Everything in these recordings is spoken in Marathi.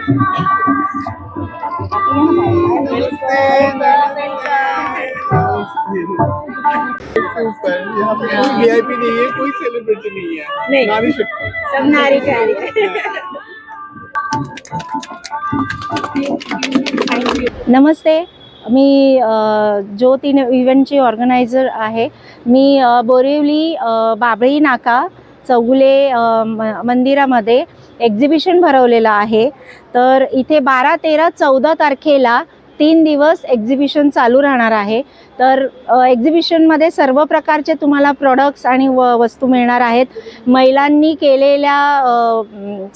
यहाँ पे कोई वीआईपी नहीं है, कोई सेलिब्रिटी नहीं है, नहीं। नारी शक्ति। सब नारी प्यारी है। नमस्ते, मी ज्योत इव्हेंटची ऑर्गनायझर आहे। मी बोरिवली बाबळी नाका चौगुले मंदिरामध्ये एक्झिबिशन भरवलेलं आहे। तर इथे 12, 13, 14 तारखेला 3 दिवस एक्झिबिशन चालू राहणार आहे। तर एक्झिबिशनमध्ये सर्व प्रकारचे तुम्हाला प्रोडक्ट्स आणि वस्तू मिळणार आहेत। महिलांनी केलेल्या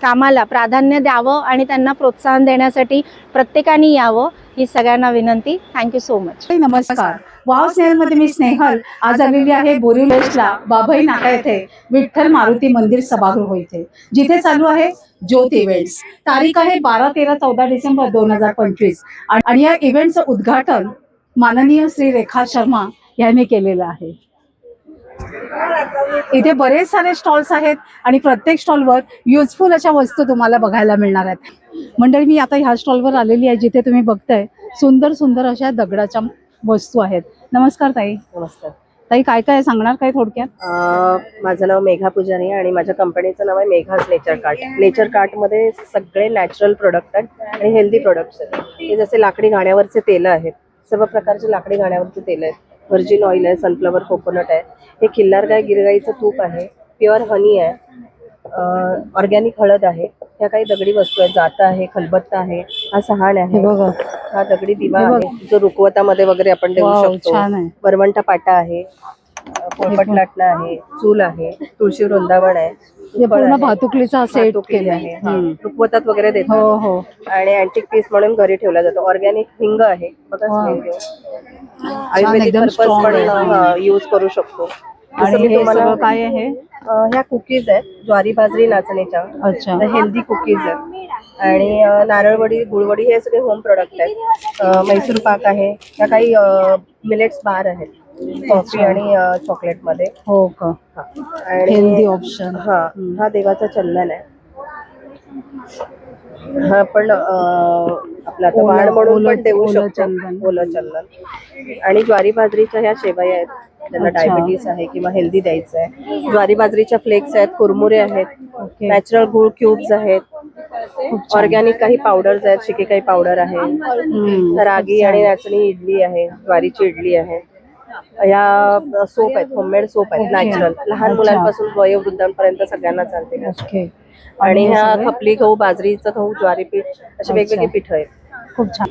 कामाला प्राधान्य द्यावं आणि त्यांना प्रोत्साहन देण्यासाठी प्रत्येकाने यावं ही सगळ्यांना विनंती। Thank you so much. नमस्कार, वाव स्नेहलमध्ये मी स्नेहल आज आलेली आहे बोरिवलीला बाभई नाका येथे विठ्ठल मारुती मंदिर सभागृह इथे, जिथे चालू आहे ज्योत इव्हेंट्स। तारीख आहे 12, 13, 14 डिसेंबर 2025 आणि या इव्हेंटचं उद्घाटन माननीय श्री रेखा शर्मा यांनी केलेलं आहे। इथे बरेच सारे स्टॉल्स आहेत आणि प्रत्येक स्टॉलवर युजफुल अशा वस्तू तुम्हाला बघायला मिळणार आहेत। मंडळी, मी आता ह्या स्टॉलवर आलेली आहे जिथे तुम्ही बघताय सुंदर सुंदर अशा दगडाच्या वस्तू आहेत। नमस्कार ताई। नमस्कार ताई, काय काय सांगणार काय थोडक्यात? माझं नाव मेघा पुजारी आणि माझ्या कंपनीचं नाव आहे मेघाज नेचर कार्ट। नेचर कार्टमध्ये सगळे नॅचरल प्रोडक्ट आहेत आणि हेल्दी प्रोडक्ट्स आहेत। हे जसे लाकडी घाण्यावरचे तेल आहेत, सर्व प्रकारचे लाकडी घाण्यावरचे तेल आहेत, व्हर्जिन ऑइल आहे, सनफ्लॉवर कोकोनट आहे, हे खिल्लार गाय गिरगाईचं तूप आहे, प्युअर हनी आहे, ऑर्गॅनिक हळद आहे, ह्या काही दगडी वस्तू आहेत, जाता आहे, खलबत्ता आहे, हा सहाण आहे, बघा हा दगडी दिवा आहे जो रुकवतामध्ये वगैरे आपण देऊ शकतो, वरवंटा पाटा आहे, पोळपट लाटणं आहे, चूल आहे, तुळशी वृंदावन आहे, पूर्ण भातुकलीचा सेट केला आहे, रुकवतात वगैरे देतो आणि अँटिक पीस म्हणून घरी ठेवला जातो। ऑर्गॅनिक हिंग आहे बघा, आयुर्वेदिक पर्पज पण यूज करू शकतो। आणि हे सगळं काय आहे? ह्या कुकीज आहेत ज्वारी बाजरी नाचणीच्या, हेल्दी कुकीज आहेत आणि नारळवडी गुळवडी हे सगळे होम प्रोडक्ट आहेत। मैसूर पाक आहे, ह्या काही मिलेट्स बार आहेत कॉफी आणि चॉकलेट मध्ये। हो का? आणि हेल्दी ऑप्शन। हा देवाचा चंदन आहे, हा पण आपला आता वाण म्हणून पण देऊ शकतो, ओलं चंदन। आणि ज्वारी बाजरीच्या ह्या शेवया आहेत, ज्यांना डायबिटीस आहे किंवा हेल्दी द्यायचं आहे। ज्वारी बाजरीच्या फ्लेक्स आहेत, कुरमुरे आहेत, नॅचरल गुळ क्यूब्स आहेत, ऑर्गॅनिक काही पावडर्स आहेत, शिकेकाई पावडर आहे, रागी आणि नाचणी इडली आहे, ज्वारीची इडली आहे, या सोप आहेत, होममेड सोप आहेत नॅचरल, लहान मुलांपासून वयोवृद्धांपर्यंत सगळ्यांना चालते। आणि ह्या खपली गहू, बाजरीचं गहू, ज्वारी पीठ असे वेगवेगळे पीठ आहेत। खूप छान।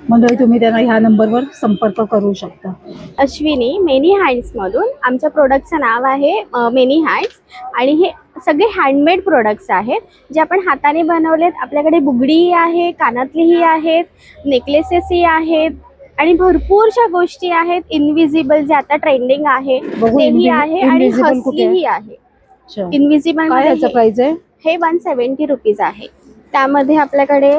मंडळी, तुम्ही त्यांना ह्या नंबरवर संपर्क करू शकता। अश्विनी मेनी हँड्समधून आमच्या प्रोडक्टचं नाव आहे मेनी हँड्स आणि हे सगळे हँडमेड प्रोडक्ट्स आहेत जे आपण हाताने बनवलेत। आपल्याकडे बुगडी आहे, कानातलीही आहेत, नेकलेसेसही आहेत आणि भरपूरशा गोष्टी आहेत। इनविजिबल जे आता ट्रेंडिंग आहे तेही आहे आणि हसलीही आहे। इनविजिबल काय प्राइस आहे? हे 170 रुपीज आहे। त्यामध्ये आपल्याकडे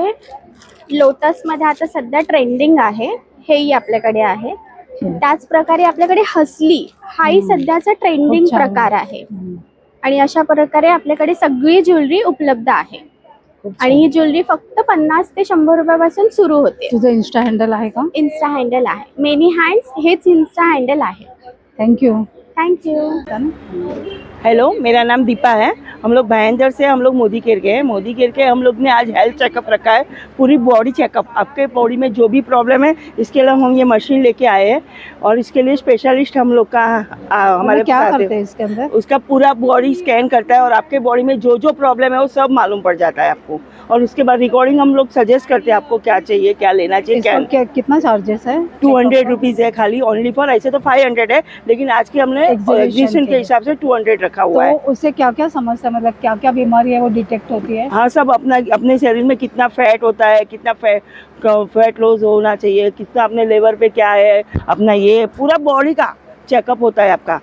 लोटस मध्ये आता सध्या ट्रेंडिंग आहे, हेही आपल्याकडे आहे। त्याच प्रकारे आपल्याकडे हसली हाही सध्याचा ट्रेंडिंग प्रकार आहे आणि अशा प्रकारे आपल्याकडे सगळी ज्वेलरी उपलब्ध आहे आणि ही ज्वेलरी फक्त 50 ते 100 रुपयापासून सुरू होते। तुझं इन्स्टा हँडल आहे का? इन्स्टा हँडल आहे, मेनी हँड्स हेच इन्स्टा हँडल आहे। थँक्यू। Thank you. हेलो, मेरा नाम दीपा है। हम लोग भयंजर से हम लोग मोदी केयर के हैं। मोदी केयर के हम लोग ने आज हेल्थ चेकअप रखा है, पूरी बॉडी चेकअप। आपके बॉडी में जो भी प्रॉब्लम है इसके लिए हम ये मशीन लेके आए हैं और इसके लिए स्पेशलिस्ट हम लोग का हमारे क्या करते हैं इसके अंदर? उसका पूरा बॉडी स्कैन करता है और आपके बॉडी में जो जो प्रॉब्लम है वो सब मालूम पड़ जाता है आपको। और उसके बाद रिकॉर्डिंग हम लोग सजेस्ट करते हैं आपको क्या चाहिए, क्या लेना चाहिए। कितना चार्जेस है? 200 रुपीज़ है खाली ओनली फॉर। ऐसे तो 500 है, लेकिन आज की हमने एग्जीबिशन के हिसाब से 200 रखा हुआ है। तो उससे क्या क्या समस्या, मतलब क्या क्या बीमारी है वो डिटेक्ट होती है? हाँ, सब अपने शरीर में कितना फैट होता है, कितना फैट लॉस होना चाहिए, कितना अपने लेवर पे क्या है, अपना ये पूरा बॉडी का चेकअप होता है आपका,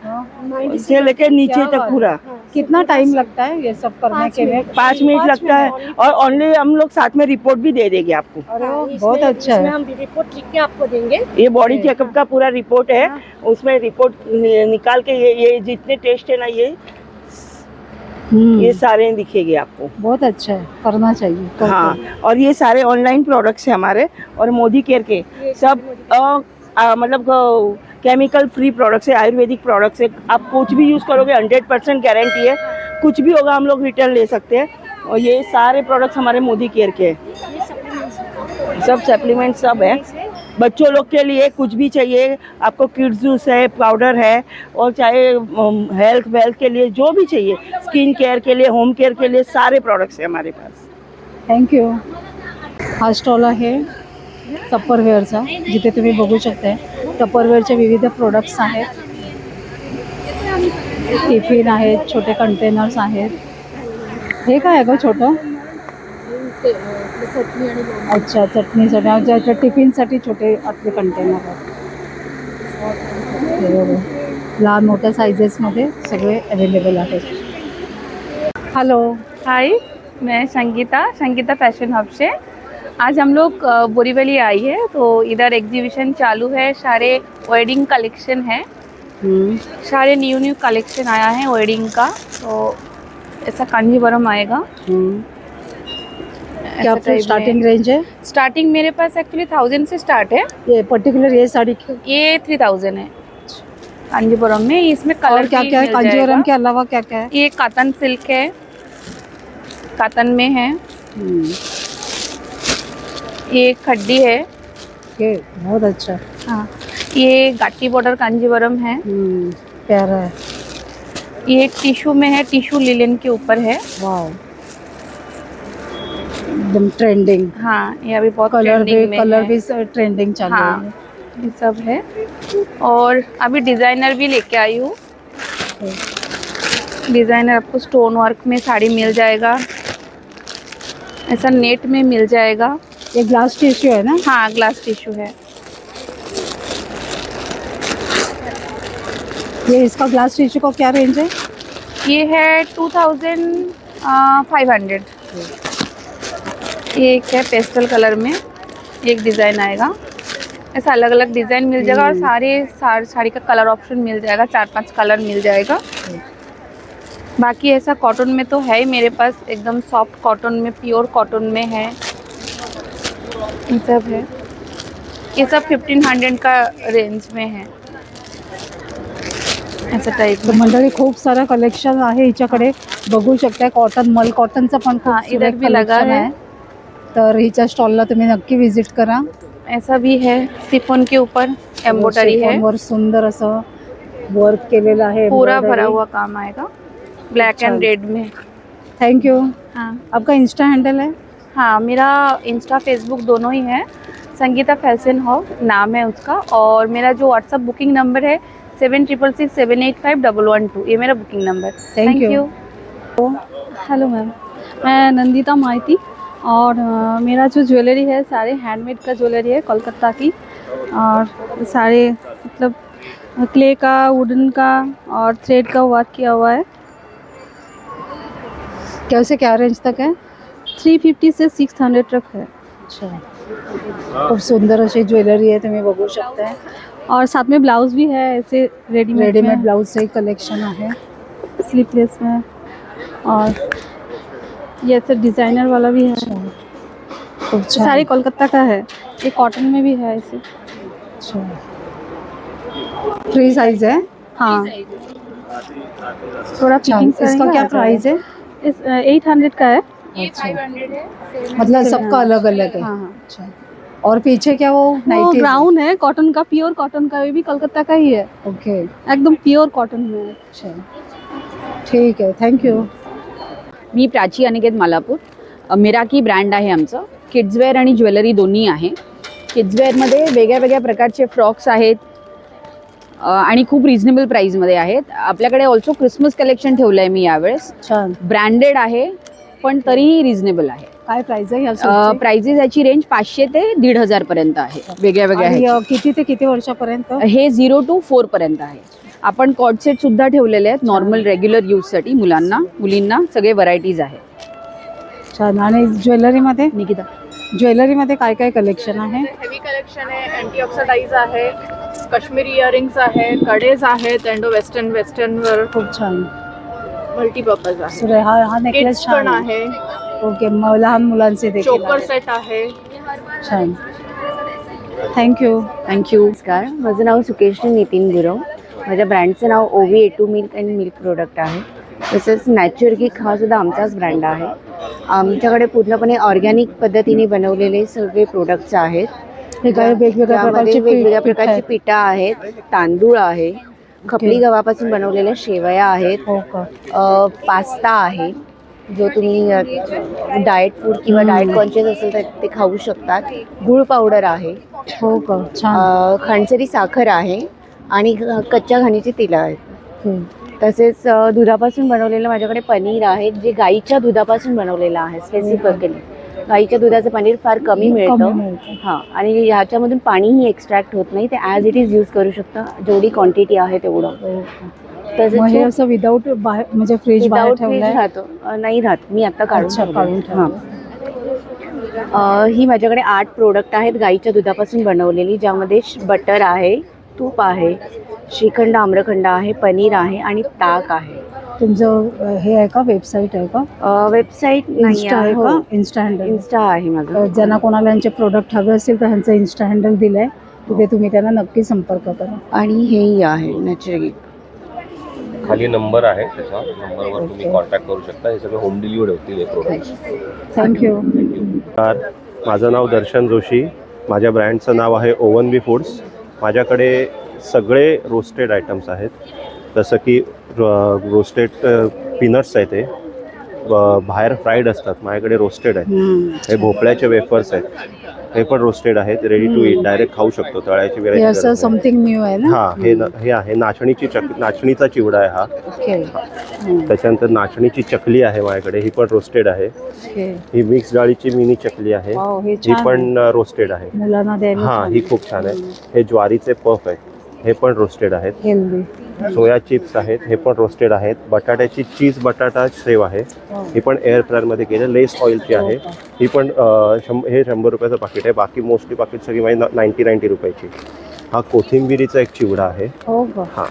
इससे लेके नीचे तक पूरा। कितना टाइम लगता है ये सब करने के लिए? 5 मिनट लगता है और ओनली हम लोग साथ में रिपोर्ट भी दे देंगे आपको। अरे बहुत अच्छा है। हम रिपोर्ट लिख के आपको देंगे। ये बॉडी चेकअप का पूरा रिपोर्ट है, उसमें रिपोर्ट निकाल के ये जितने टेस्ट है ना, ये सारे दिखेंगे आपको। बहुत अच्छा है, करना चाहिए। हाँ, और ये सारे ऑनलाइन प्रोडक्ट्स हैं हमारे, और मोदी केयर के सब मतलब केमिकल फ्री प्रोडक्ट्स है, आयुर्वेदिक प्रोडक्ट्स है। आप कुछ भी यूज़ करोगे 100% गारंटी है, कुछ भी होगा हम लोग रिटर्न ले सकते हैं। और ये सारे प्रोडक्ट्स हमारे मोदी केयर के हैं, सब सप्लीमेंट सब है। बच्चों लोग के लिए कुछ भी चाहिए आपको, किड्स जूस है, पाउडर है, और चाहे हेल्थ वेल्थ के लिए जो भी चाहिए, स्किन केयर के लिए, होम केयर के लिए, सारे प्रोडक्ट्स है हमारे पास। थँक्यू। हा स्टॉल आहे टपरवेअरचा, जिथे तुम्ही बघू शकता टपरवेअरचे विविध प्रोडक्ट्स आहेत, टिफिन आहेत, छोटे कंटेनर्स आहेत। हे काय आहे गं छोटं? अच्छा, चटणीसाठी, ज्याच्या टिफिनसाठी छोटे आपले कंटेनर आहेत। हे बघा, लहान मोठ्या साइजेसमध्ये सगळे अवेलेबल आहेत। हॅलो, हाय, मैं संगीता फैशन हब से। आज हम लोग बोरीवली आई है, तो इधर एग्जीबिशन चालू है, सारे वेडिंग कलेक्शन है, सारे न्यू कलेक्शन आया है वेडिंग का। तो ऐसा कांजीवरम आएगा। क्या स्टार्टिंग रेंज है? स्टार्टिंग मेरे पास एक्चुअली 1000 से स्टार्ट है, ये पर्टिकुलर ये साड़ी ये 3000 है कांजीवरम में। इसमें कलर और क्या क्या है? कांजीवरम के अलावा क्या क्या है? ये कातन सिल्क है, कातन में है, ये खड्डी है, ओके, बहुत अच्छा। हाँ, ये गाटी बॉर्डर कांजीवरम है, प्यारा है। ये एक टिश्यू में है, टिश्यू लिलेन के ऊपर है। वाव, एकदम ट्रेंडिंग। हाँ, ये अभी बहुत कलर ट्रेंडिंग में कलर है। भी ट्रेंडिंग चल रहा हाँ, है। ये सब है। और अभी डिज़ाइनर भी लेके आई हूँ। डिज़ाइनर आपको स्टोन वर्क में साड़ी मिल जाएगा, ऐसा नेट में मिल जाएगा। ये ग्लास टिश्यू है ना? हाँ, ग्लास टिश्यू है। ये इसका ग्लास टिश्यू का क्या रेंज है? ये है 2500। ये एक है पेस्टल कलर में, एक डिज़ाइन आएगा, ऐसा अलग अलग डिज़ाइन मिल जाएगा। और साड़ी का कलर ऑप्शन मिल जाएगा, 4-5 कलर मिल जाएगा। बाकी ऐसा कॉटन में तो है ही मेरे पास, एकदम सॉफ्ट कॉटन में, प्योर कॉटन में है, ये सब है। ये सब 1500 का रेंज में है, ऐसा टाइप तर में। मंडळी खूप सारा कलेक्शन आहे हिच्याकडे, बघू शकता। कॉटन, मल कॉटनचं पण खूप हाँ, इधर भी लगा collection है। तर हिच्या स्टॉलला तुम्ही नक्की विजिट करा। ऐसा भी है, सिफोन के ऊपर एम्ब्रॉयडरी है, वर सुंदर असं वर्क केलेलं आहे, पूरा भरा हुआ काम आएगा, ब्लैक एंड रेड में। Thank you. हाँ आपका इंस्टा हैंडल है? हाँ, मेरा इंस्टा फेसबुक दोनों ही है, संगीता फैशन हब नाम है उसका। और मेरा जो व्हाट्सअप बुकिंग नंबर है 7667851112, ये मेरा booking number. Thank you. Hello ma'am, मैं नंदिता माइती, और मेरा जो ज्वेलरी है सारे हैंडमेड का ज्वेलरी है, कोलकाता की। और सारे मतलब क्ले का, वुडन का और थ्रेड का वर्क किया हुआ है। कैसे, क्या रेंज तक है? 350 से 600 तक है। अच्छा, खूप सुंदर अशी ज्वेलरी आहे, तुम्ही बघू शकताय। और साथ में ब्लाउज भी है, ऐसे रेडीमेड ब्लाउजचे कलेक्शन आहे। स्लीवलेस में, और ये ऐसे डिज़ाइनर वाला भी है। खूप छान। सारी कोलकाता का है, ये कॉटन में भी है ऐसे। अच्छा, फ्री साइज है? हाँ, थोड़ा अच्छा, इसका क्या प्राइस है? इस 800 का है। अच्छा, मतलब सबका अलग अलग है। हाँ हाँ, अच्छा, और पीछे क्या वो वो नाइटी? ग्राउंड है कॉटन का, प्योर कॉटन का, ये भी कोलकाता का ही है, ओके, एकदम प्योर कॉटन में है। अच्छा, ठीक आहे, थँक्यू। मी प्राची अनिकेत मालापूर, मिराकी ब्रँड आहे आमचं। किड्सवेअर आणि ज्वेलरी दोन्ही आहे। किड्सवेअरमध्ये वेगळ्या वेगळ्या प्रकारचे फ्रॉक्स आहेत आणि खूप रिजनेबल प्राईजमध्ये आहेत। आपल्याकडे ऑल्सो क्रिसमस कलेक्शन ठेवलं आहे मी यावेळेस, छान। ब्रँडेड आहे पण तरीही रिजनेबल आहे। काय प्राइस आहे या सूटची? प्राइजेस याची रेंज 500 ते 1500 पर्यंत आहे, वेगळ्या वेगळ्या आणि ह्याची। किती ते किती वर्षापर्यंत? हे 0 to 4 पर्यंत आहे। आपण कॉर्ड सेट सुद्धा ठेवलेले आहेत, नॉर्मल रेग्युलर यूजसाठी मुलांना मुलींना सगळे व्हरायटीज आहेत। छान। आणि ज्वेलरीमध्ये? निकिता, ज्वेलरीमध्ये काय काय कलेक्शन आहे? हेवी कलेक्शन आहे, अँटी ऑक्सिडाइज आहे, काश्मीरी इयरिंग्स आहे, कडेज आहेत, इंडो वेस्टर्न वर। खूप छान। मल्टीपर्पज आहे. सुरेख. हा नेकलेस किड्स छान पण आहे, ओके, लहान मुलांचे देखील चोकर आहे. सेट आहे. छान, थँक्यू. थँक्यू. नमस्कार, माझं नाव सुकेशनी नितीन गुरव. माझ्या ब्रँडचं नाव OV-A2 milk and milk product आहे. तसंच नॅचर केक हा सुद्धा आमचाच ब्रँड आहे. आमच्याकडे पूर्णपणे ऑर्गॅनिक पद्धतीने बनवलेले सगळे प्रोडक्ट्स आहेत. हे काय वेगवेगळ्या त्यामध्ये प्रकारचे वेगवेगळ्या पीठ प्रकारची आहेत. पिठा आहेत, तांदूळ आहे, खपली गव्हापासून बनवलेल्या शेवया आहेत, हो का? पास्ता आहे जो तुम्ही डाएट फूड किंवा डाएट कॉन्शियस असेल तर ते खाऊ शकतात. गुळ पावडर आहे, हो का? छान. खणसरी साखर आहे आणि कच्च्या घाणीची तिलं आहेत. हम्म. तसेच दुधापासून बनवलेलं माझ्याकडे पनीर आहे जे गाईच्या दुधापासून बनवलेलं आहे. स्पेसिफिकली गाईच्या दुधाचं पनीर फार कमी मिळतं. हां, आणि ह्याच्यामधून पाणीही एक्स्ट्रॅक्ट होत नाही. ते ॲज इट इज यूज करू शकता, जेवढी क्वांटिटी आहे तेवढं. मग हे असं विदाऊट बाहेर म्हणजे फ्रीज बाहेर फ्रीज ठेवलंय? राहतो नाही राहत. मी आता अच्छा, काढून हां. ही माझ्याकडे 8 प्रोडक्ट आहेत गाईच्या दुधापासून बनवलेली, ज्यामध्ये बटर आहे, तूप आहे, श्रीखंड आम्रखंड आहे, पनीर आहे आणि ताक आहे. तुमचं हे आहे का, वेबसाईट आहे का? वेबसाईट नाही इन्स्टा आहे आहे. का? Insta handle? इन्स्टा आहे माझं. ज्यांना कोणाला यांचे प्रोडक्ट हवे असतील तर ह्यांचं इन्स्टा हँडल दिलंय, तिथे तुम्ही त्यांना नक्की संपर्क करा. आणि हेही आहे नॅचरल. खाली नंबर आहे, त्याच्या नंबरवर तुम्ही कॉन्टॅक्ट करू शकता. हे सगळे होम डिलिव्हर्ड होतील हे प्रोडक्ट. थँक्यू. माझं नाव दर्शन जोशी. माझ्या ब्रँडचं नाव आहे OV फूड्स. माझ्याकडे सगळे रोस्टेड आयटम्स आहेत, जसं की रोस्टेड पीनट्स आहेत, ते बाहेर फ्राईड असतात, माझ्याकडे रोस्टेड आहेत. हे भोपळ्याचे वेफर्स आहेत, हे पण रोस्टेड आहेत, रेडी टू ईट, डायरेक्ट खाऊ शकतो, तळायची हे वेळ. असं समथिंग न्यू आहे ना? हां, हे आहे नाचणीचा चिवडा आहे हा. ओके. त्याच्यानंतर नाचणीची चकली आहे माझ्याकडे, ही पण रोस्टेड आहे. ही मिक्स डाळीची मिनी चकली आहे, ही पण रोस्टेड आहे. मुलांना द्यायला हां, ही खूप छान आहे. हे ज्वारीचे पफ आहेत, हे पण रोस्टेड आहेत. हेल्दी. सोया चिप्स आहेत, हे पण रोस्टेड आहेत. बटाट्याची चीज बटाटा शेव आहे, ही पण एअर फ्रायरमध्ये केलं, लेस ऑइलची आहे. ही पण हे 100 रुपयाचं पाकिट आहे. बाकी मोस्टली पाकिट सगळी माझी 90 रुपयाची. हा कोथिंबिरीचा एक चिवडा आहे. हां,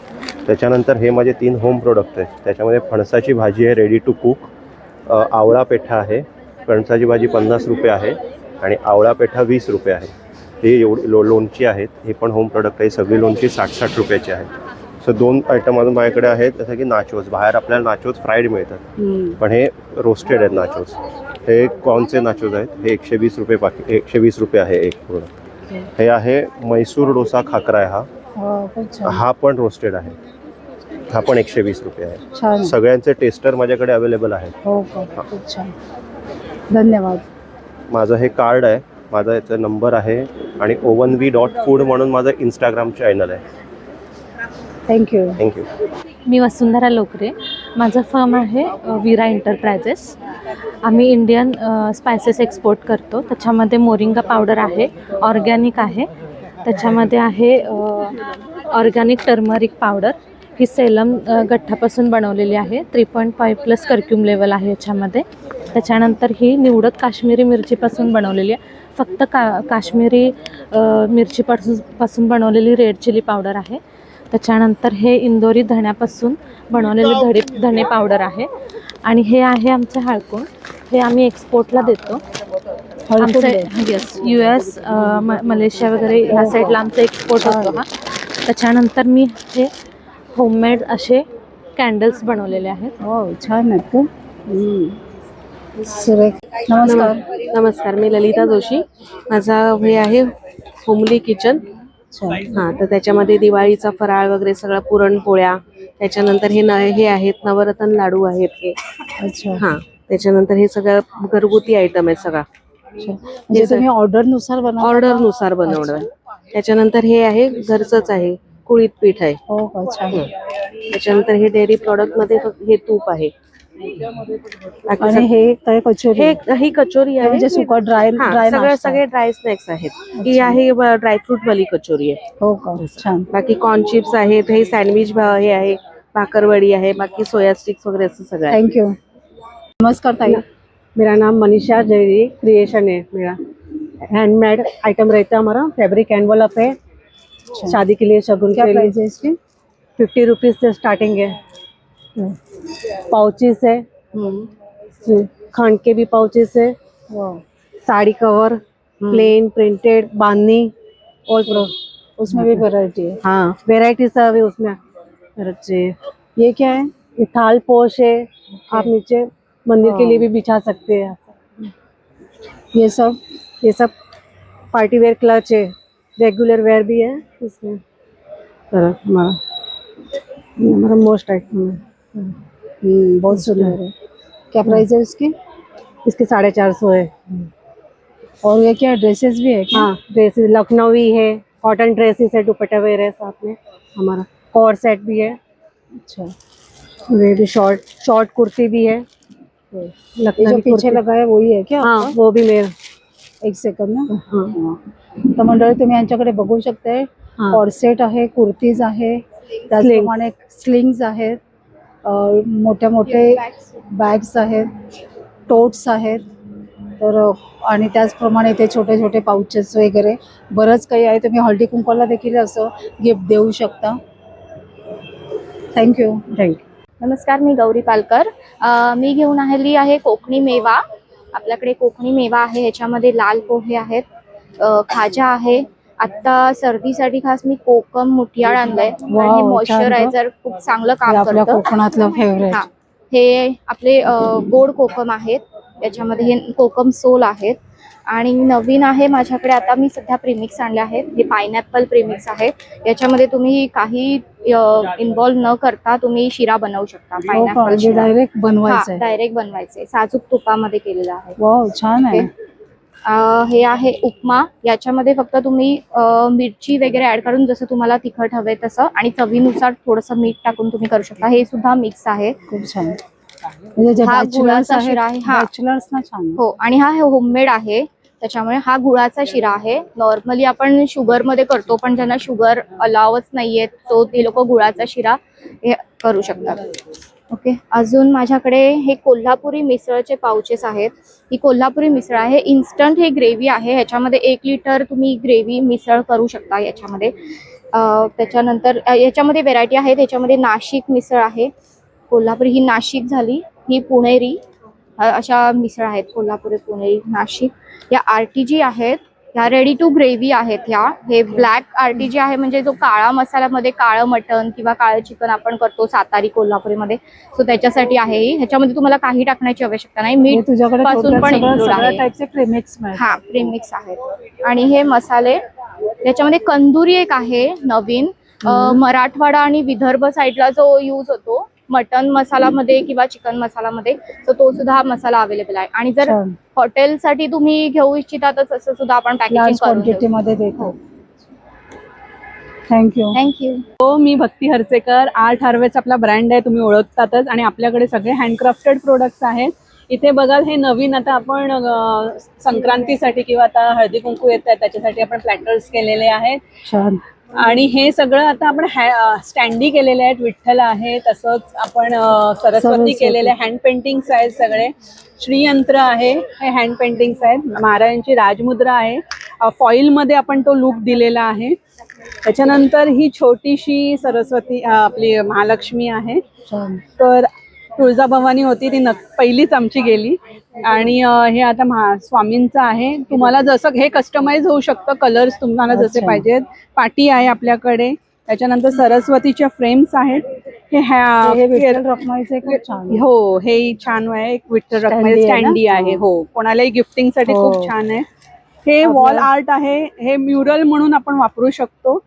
त्याच्यानंतर हे माझे 3 होम प्रोडक्ट आहेत. त्याच्यामध्ये फणसाची भाजी आहे, रेडी टू कुक. आवळा पेठा आहे, फणसाची भाजी 50 रुपये आहे आणि आवळा पेठा 20 रुपये आहे. हे एवढी लोणची आहेत, हे पण होम प्रोडक्ट आहे. सगळी लोणची 60 रुपयाची आहे. सो 2 आयटम अजून माझ्याकडे आहेत, जसं की नाचोस. बाहेर आपल्याला नाचोस फ्राईड मिळतात, पण हे रोस्टेड आहेत नाचोस. हे कॉर्नचे नाचोस आहेत, हे 120 रुपये पाकिट, 120 रुपये आहे एक प्रोडक्ट. हे आहे मैसूर डोसा खाकरा आहे, हा पण रोस्टेड आहे, हा पण 120 रुपये आहे. सगळ्यांचे टेस्टर माझ्याकडे अवेलेबल आहेत. हो का? खूप छान, धन्यवाद. माझं हे कार्ड आहे, माझा याचा नंबर आहे आणि OV.food म्हणून माझं इंस्टाग्राम चॅनल आहे. थँक्यू. थँक्यू. मी वसुंधरा लोकरे. माझं फर्म आहे विरा एंटरप्राइजेस. आम्ही इंडियन स्पायसेस एक्सपोर्ट करतो. त्याच्यामध्ये मोरिंगा पावडर आहे, ऑर्गॅनिक आहे. त्याच्यामध्ये आहे ऑर्गॅनिक टर्मरिक पावडर, ही सेलम गठ्ठापासून बनवलेली आहे. 3.5+ कर्क्यूम लेवल आहे याच्यामध्ये. त्याच्यानंतर ही निवडक काश्मीरी मिरचीपासून बनवलेली आहे, फक्त काश्मीरी मिरचीपासून बनवलेली रेड चिली पावडर आहे. त्याच्यानंतर हे इंदोरी धण्यापासून बनवलेले धणे पावडर आहे. आणि हे आहे आमचं हळकुंड, हे आम्ही एक्सपोर्टला देतो. आमचं येस US मलेशिया वगैरे ह्या साईडला आमचा एक्सपोर्ट होतो हा. त्याच्यानंतर मी हे होममेड असे कॅन्डल्स बनवलेले आहेत. हो, छान आहेत का? सुरेख. नमस्कार. नमस्कार, मी ललिता जोशी. माझा हे आहे होमली किचन. हां, तर त्याच्यामध्ये दिवाळीचा फराळ वगैरे सगळं, पुरणपोळ्या, त्याच्यानंतर हे आहेत नवरत्न लाडू आहेत हे. अच्छा. हां, त्याच्यानंतर हे सगळं घरगुती आयटम आहे सगळा. म्हणजे तुम्ही ऑर्डरनुसार बनवता? ऑर्डरनुसार बनवणं. त्याच्यानंतर हे आहे घरचंच आहे, कुळीत पीठ आहे. हो का? छान. त्याच्यानंतर हे डेअरी प्रॉडक्ट मध्ये हे तूप आहे. आणि हे काय कचोरी? ही कचोरी आहे, म्हणजे सुका ड्राय सगळे ड्राय स्नॅक्स आहेत. ही आहे ड्रायफ्रूट वाली कचोरी आहे. हो का? छान. बाकी कॉर्न चिप्स आहेत, हे सँडविच हे आहे, भाकरवडी आहे, बाकी सोया स्टिक्स वगैरे असं सगळं आहे. थँक्यू. नमस्कार ताई. मेरा नाम मनीषा जयरी क्रिएशन है. मेरा हैंडमेड आइटम रहता है, हमारा फैब्रिक एनवलप है, शादी के लिए, शगुन क्या के लिए. प्राइस है इसकी? 50 रुपीज़ से स्टार्टिंग है. पाउचेस है, खान के भी पाउचेस है, साड़ी कवर, प्लेन प्रिंटेड बांधनी और उसमें भी वैरायटी है। हाँ वेराइटी सब है उसमें। अच्छे ये क्या है? ये थाल पोश है, आप नीचे मंदिर के लिए भी बिछा सकते हैं। ये सब पार्टी वेयर क्लच है, रेगुलर वेयर भी है इसमें। हमारा मोस्ट आइटम है। बहुत सुंदर है। क्या प्राइस है इसकी? इसके 450 है। और ये क्या ड्रेसेस भी है क्या? हाँ ड्रेसेस लखनवी है, कॉटन ड्रेसेस है, दुपट्टा वेयर है साथ में। हमारा कॉर सेट भी है। अच्छा, ये भी शॉर्ट कुर्ती भी है। ये जो पीछे लगा है वही है क्या? हाँ वो भी मेरा। एक सेकंड ना। तर मंडळी तुम्ही यांच्याकडे बघू शकताय, कॉर्सेट आहे, कुर्तीज आहे, त्याचप्रमाणे स्लिंग्स आहेत, मोठे मोठे बॅग्स आहेत, टोट्स आहेत, तर आणि त्याचप्रमाणे ते छोटे छोटे पाउचेस वगैरे बरंच काही आहे. तुम्ही हळदी कुंकवाला देखील असं गिफ्ट देऊ शकता. थँक्यू. नमस्कार, मी गौरी पालकर. मी घेऊन आलेली आहे कोकणी मेवा. आपल्याकडे कोकणी मेवा आहे, ह्याच्यामध्ये लाल पोहे आहेत, खाजा आहे. आता सर्दीसाठी खास मी कोकम मुठियाळ आणलंय आणि हे मॉइश्चरायझर खूप चांगलं काम आपल्या करतं. कोकणातलं फेवरेट. हे आपले गोड कोकम आहेत, याच्यामध्ये हे कोकम सोल आहेत. आणि नवीन आहे माझ्याकडे आता मी सध्या प्रीमिक्स आणले आहेत. हे पायनॅपल प्रीमिक्स आहे. याच्यामध्ये तुम्ही काही इन्व्हॉल्व न करता तुम्ही शिरा बनवू शकता. पायनॅपल शिरा डायरेक्ट बनवायचं आहे. डायरेक्ट बनवायचे, साजूक तुपामध्ये केलेलं आहे. वाव, छान आहे. हे आहे उपमा. याच्यामध्ये फक्त तुम्ही मिरची वगैरे ऍड करून जसं तुम्हाला तिखट हवे तसं आणि चवीनुसार थोडंसं मीठ टाकून तुम्ही करू शकता. हे सुद्धा मिक्स आहे. खूप छान. म्हणजे हा गुळाचा शिरा आहे. हा बॅचलर्स ना छान. हो, आणि हा होममेड आहे, त्याच्यामुळे हा गुळाचा शिरा आहे. नॉर्मली आपण शुगर मध्ये करतो, पण ज्यांना शुगर अलावच नाहीये तो ते लोक गुळाचा शिरा हे करू शकतात. ओके, अजून माझ्याकडे हे कोल्हापुरी मिसळचे पाउचेस आहेत. ही कोल्हापुरी मिसळ आहे, इन्स्टंट हे ग्रेव्ही आहे. ह्याच्यामध्ये 1 लिटर तुम्ही ग्रेव्ही मिसळ करू शकता याच्यामध्ये. त्याच्यानंतर याच्यामध्ये व्हेरायटी आहे. त्याच्यामध्ये नाशिक मिसळ आहे, कोल्हापुरी ही नाशिक झाली, ही पुणेरी, अशा मिसळ आहेत कोल्हापुरी, पुणेरी, नाशिक. या RTG आहेत, ह्या रेडी टू ग्रेव्ही आहेत. ह्या हे ब्लॅक RTG आहे, म्हणजे जो काळा मसाल्यामध्ये काळं मटण किंवा काळं चिकन आपण करतो सातारी कोल्हापुरीमध्ये, सो त्याच्यासाठी आहे ही. ह्याच्यामध्ये तुम्हाला काही टाकण्याची आवश्यकता नाही. मीठ पासून पण इन्क्लूड आहे. प्रीमिक्स. हा प्रीमिक्स आहेत. आणि हे मसाले त्याच्यामध्ये कंदुरी एक आहे नवीन, मराठवाडा आणि विदर्भ साईडला जो यूज होतो मटन मसालामध्ये किंवा चिकन मसालामध्ये, तर तो सुद्धा मसाला अवेलेबल आहे. आणि जर हॉटेलसाठी तुम्ही घेऊ इच्छिता तर तसं सुद्धा आपण पॅकेजिंग क्वांटिटी मध्ये देतो. थँक्यू. हो, मी भक्ती हर्सेकर. आर्ट हार्वेस्ट आपला ब्रँड आहे, तुम्ही ओळखतातच. आणि आपल्याकडे सगळे हँडक्राफ्टेड प्रोडक्ट्स आहेत. इथे बघाल हे नवीन आता आपण संक्रांतीसाठी किंवा आता हळदी कुंकू येत आहे त्याच्यासाठी आपण प्लॅटर्स केलेले आहेत. छान. आणि हे सगळं आता आपण स्टँडी केलेले आहेत. विठ्ठल आहे, तसंच आपण सरस्वती केलेले हँड पेंटिंग्स आहेत. सगळे श्रीयंत्र आहे, हे हँड पेंटिंग्स आहेत. महाराजांची राजमुद्रा आहे, फॉइलमध्ये आपण तो लुक दिलेला आहे. त्याच्यानंतर ही छोटीशी सरस्वती आपली महालक्ष्मी आहे. तर तुळजाभवानी होती ती पहिलीच आमची गेली. आणि हे आता स्वामींचं आहे. तुम्हाला जसं हे कस्टमाइज होऊ शकतं, कलर्स तुम्हाला जसे पाहिजेत. पाटी आहे आपल्याकडे. त्याच्यानंतर सरस्वतीच्या फ्रेम्स आहेत. विठ्ठल रखुमाईचे खूप छान. हो, हे छान आहे. एक विठ्ठल रखुमाई स्टँडी आहे. हो, कोणालाही गिफ्टिंग साठी खूप छान आहे. हे वॉल आर्ट आहे, हे म्युरल म्हणून आपण वापरू शकतो.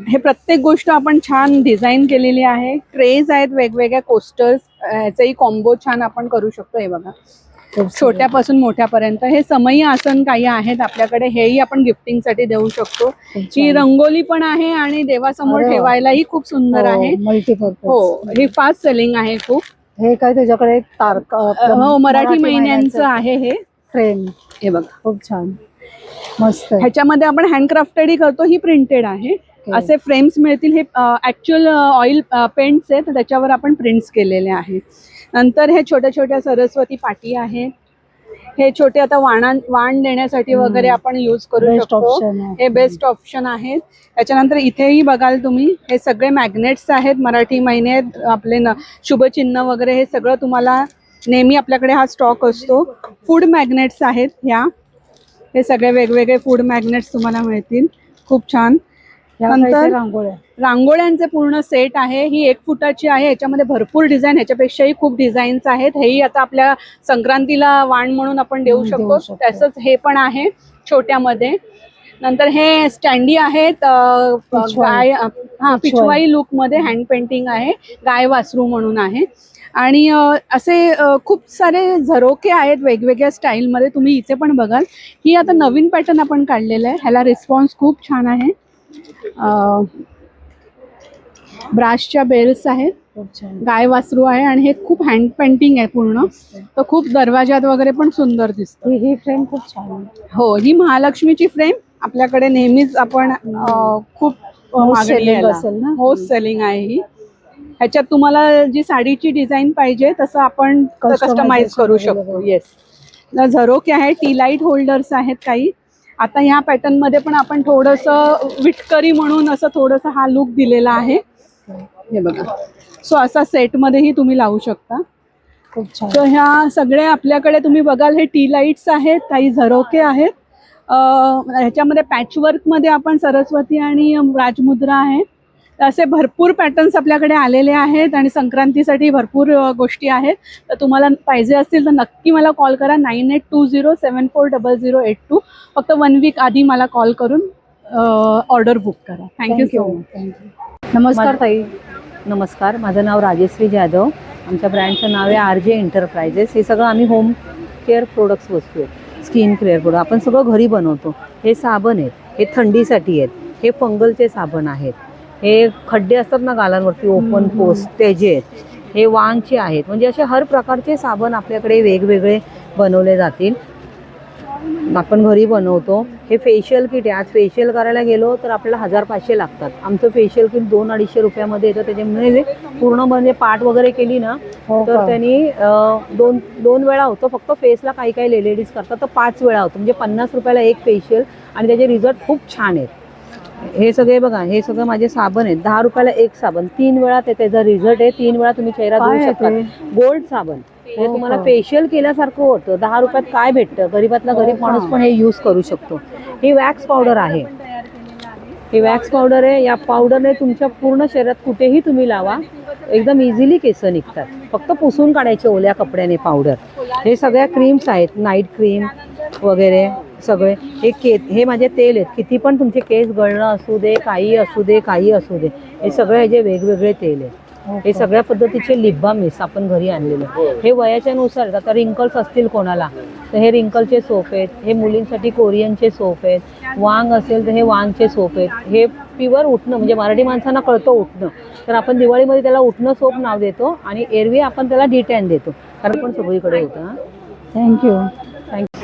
हे प्रत्येक गोष्ट आपण छान डिझाईन केलेली आहे. ट्रेज आहेत वेगवेगळ्या, कोस्टर्स, याचाही कॉम्बो छान आपण करू शकतो. हे बघा, छोट्यापासून मोठ्यापर्यंत. हे समई आसन काही आहेत आपल्याकडे, हेही आपण गिफ्टिंग साठी देऊ शकतो. ही रंगोली पण आहे आणि देवासमोर ठेवायलाही खूप सुंदर आहे. मल्टीपर्पज. हो, ही फास्ट सेलिंग आहे खूप. हे काय तुझ्याकडे हो, मराठी महिन्यांचं आहे हे फ्रेम. हे बघा, खूप छान, मस्त. ह्याच्यामध्ये आपण हँडक्राफ्टेडही करतो. ही प्रिंटेड आहे. असे फ्रेम्स मिळतील. हे ऍक्च्युअल ऑइल पेंट्स आहेत, त्याच्यावर आपण प्रिंट्स केलेले आहेत. नंतर हे छोट्या छोट्या सरस्वती पाटी आहेत. हे छोटे आता वाण देण्यासाठी वगैरे आपण यूज करू Best शकतो. option आहे. हे बेस्ट ऑप्शन आहेत. त्याच्यानंतर इथेही बघाल तुम्ही हे सगळे मॅग्नेट्स आहेत. मराठी महिने आपले शुभचिन्ह वगैरे हे सगळं तुम्हाला नेहमी आपल्याकडे हा स्टॉक असतो. फूड मॅग्नेट्स आहेत ह्या, हे सगळे वेगवेगळे फूड मॅग्नेट्स तुम्हाला मिळतील. खूप छान. नंतर रांगोळ्यांचे पूर्ण सेट आहे. ही 1 फुटाची आहे. ह्याच्यामध्ये भरपूर डिझाईन, ह्याच्यापेक्षाही खूप डिझाईन्स आहेत. हेही आता आपल्या संक्रांतीला वाण म्हणून आपण देऊ शकतो. तसंच हे पण आहे छोट्यामध्ये. नंतर हे स्टँडी आहेत गाय, पिशवाई लुक मध्ये हँड पेंटिंग आहे. गाय वासरू म्हणून आहे. आणि असे खूप सारे झरोके आहेत वेगवेगळ्या स्टाईलमध्ये. तुम्ही इथे पण बघाल. ही आता नवीन पॅटर्न आपण काढलेला आहे. ह्याला रिस्पॉन्स खूप छान आहे. ब्राशच्या बेल्स आहेत, गाय वासरू आहे आणि हे खूप हँड पेंटिंग आहे पूर्ण. तर खूप दरवाजात वगैरे पण सुंदर दिसतं. ही फ्रेम खूप छान आहे. हो, ही महालक्ष्मीची फ्रेम आपल्याकडे नेहमीच आपण खूप मागणी असेल ना, होस्ट सेलिंग आहे ही. ह्याच्यात तुम्हाला जी साडीची डिझाईन पाहिजे तसं आपण कस्टमाइज करू शकतो. येस. झरोके आहे, टी लाईट होल्डर्स आहेत काही. आता ह्या पॅटर्न मध्ये पण आपण थोडंसं विटकरी म्हणून असं थोडंसं हा लुक दिलेला आहे. हे बघा. सो असा सेटमध्येही तुम्ही लावू शकता. खूप छान. तर ह्या सगळ्या आपल्याकडे तुम्ही बघाल हे टी लाईट्स आहेत, काही झरोके आहेत. ह्याच्यामध्ये पॅचवर्कमध्ये आपण सरस्वती आणि राजमुद्रा आहे. असे भरपूर पॅटर्न्स आपल्याकडे आलेले आहेत आणि संक्रांतीसाठी भरपूर गोष्टी आहेत. तर तुम्हाला पाहिजे असतील तर नक्की मला कॉल करा. 9820740082. फक्त 1 वीक आधी मला कॉल करून ऑर्डर बुक करा. Thank you so much. नमस्कार ताई. नमस्कार, माझं नाव राजेश्री जाधव. आमच्या ब्रँडचं नाव आहे RJ एंटरप्राइजेस. हे सगळं आम्ही होम केअर प्रोडक्ट्स वस्तू आहेत, स्किन केअर प्रोडक्ट आपण सगळं घरी बनवतो. हे साबण आहेत, हे थंडीसाठी आहेत, हे फंगलचे साबण आहेत, हे खड्डे असतात ना गालांवरती ओपन पोस्ट त्याचे आहेत, हे वांगचे आहेत. म्हणजे असे हर प्रकारचे साबण आपल्याकडे वेगवेगळे बनवले जातील. आपण घरी बनवतो. हे फेशियल किट आहे. आज फेशियल करायला गेलो तर आपल्याला 1500 लागतात. आमचं फेशियल किट 200-250 रुपयामध्ये येतं. त्याच्यामध्ये पूर्ण म्हणजे पाठ वगैरे केली ना तर त्यांनी दोन वेळा होतं. फक्त फेसला काही काही लेडीज करतात तर 5 वेळा होतं. म्हणजे 50 रुपयाला एक फेशियल आणि त्याचे रिझल्ट खूप छान आहेत. हे सगळे बघा, हे सगळं माझे साबण आहेत. 10 रुपयाला एक साबण, 3 वेळा त्याचा रिझल्ट आहे. 3 वेळा तुम्ही चेहरा धुवू शकता. गोल्ड साबण हे तुम्हाला फेशियल केल्यासारखं होतं. 10 रुपयात काय भेटतं? गरीबातला गरीब माणूस पण हे यूज करू शकतो. ही वॅक्स पावडर आहे. ही वॅक्स पावडर आहे. या पावडरने तुमच्या पूर्ण शरीरात कुठेही तुम्ही लावा, एकदम इझिली केस निघतात. फक्त पुसून काढायचे ओल्या कपड्याने पावडर. हे सगळ्या क्रीम्स आहेत, नाईट क्रीम वगैरे सगळे. हे माझे तेल आहेत. किती पण तुमचे केस गळणं असू दे, काही असू दे, काही असू दे, हे सगळे ह्याचे वेगवेगळे तेल आहेत. हे सगळ्या पद्धतीचे लिप बाम मिस आपण घरी आणलेले. हे वयाच्या नुसार, आता रिंकल्स असतील कोणाला तर हे रिंकलचे सोप आहेत. हे मुलींसाठी कोरियनचे सोप आहेत. वांग असेल तर हे वांगचे सोप आहेत. हे प्युअर उठणं, म्हणजे मराठी माणसांना कळतं उठणं, तर आपण दिवाळीमध्ये त्याला उठणं सोप नाव देतो आणि एरवी आपण त्याला D10 देतो, कारण पण सगळीकडे होतं. थँक्यू.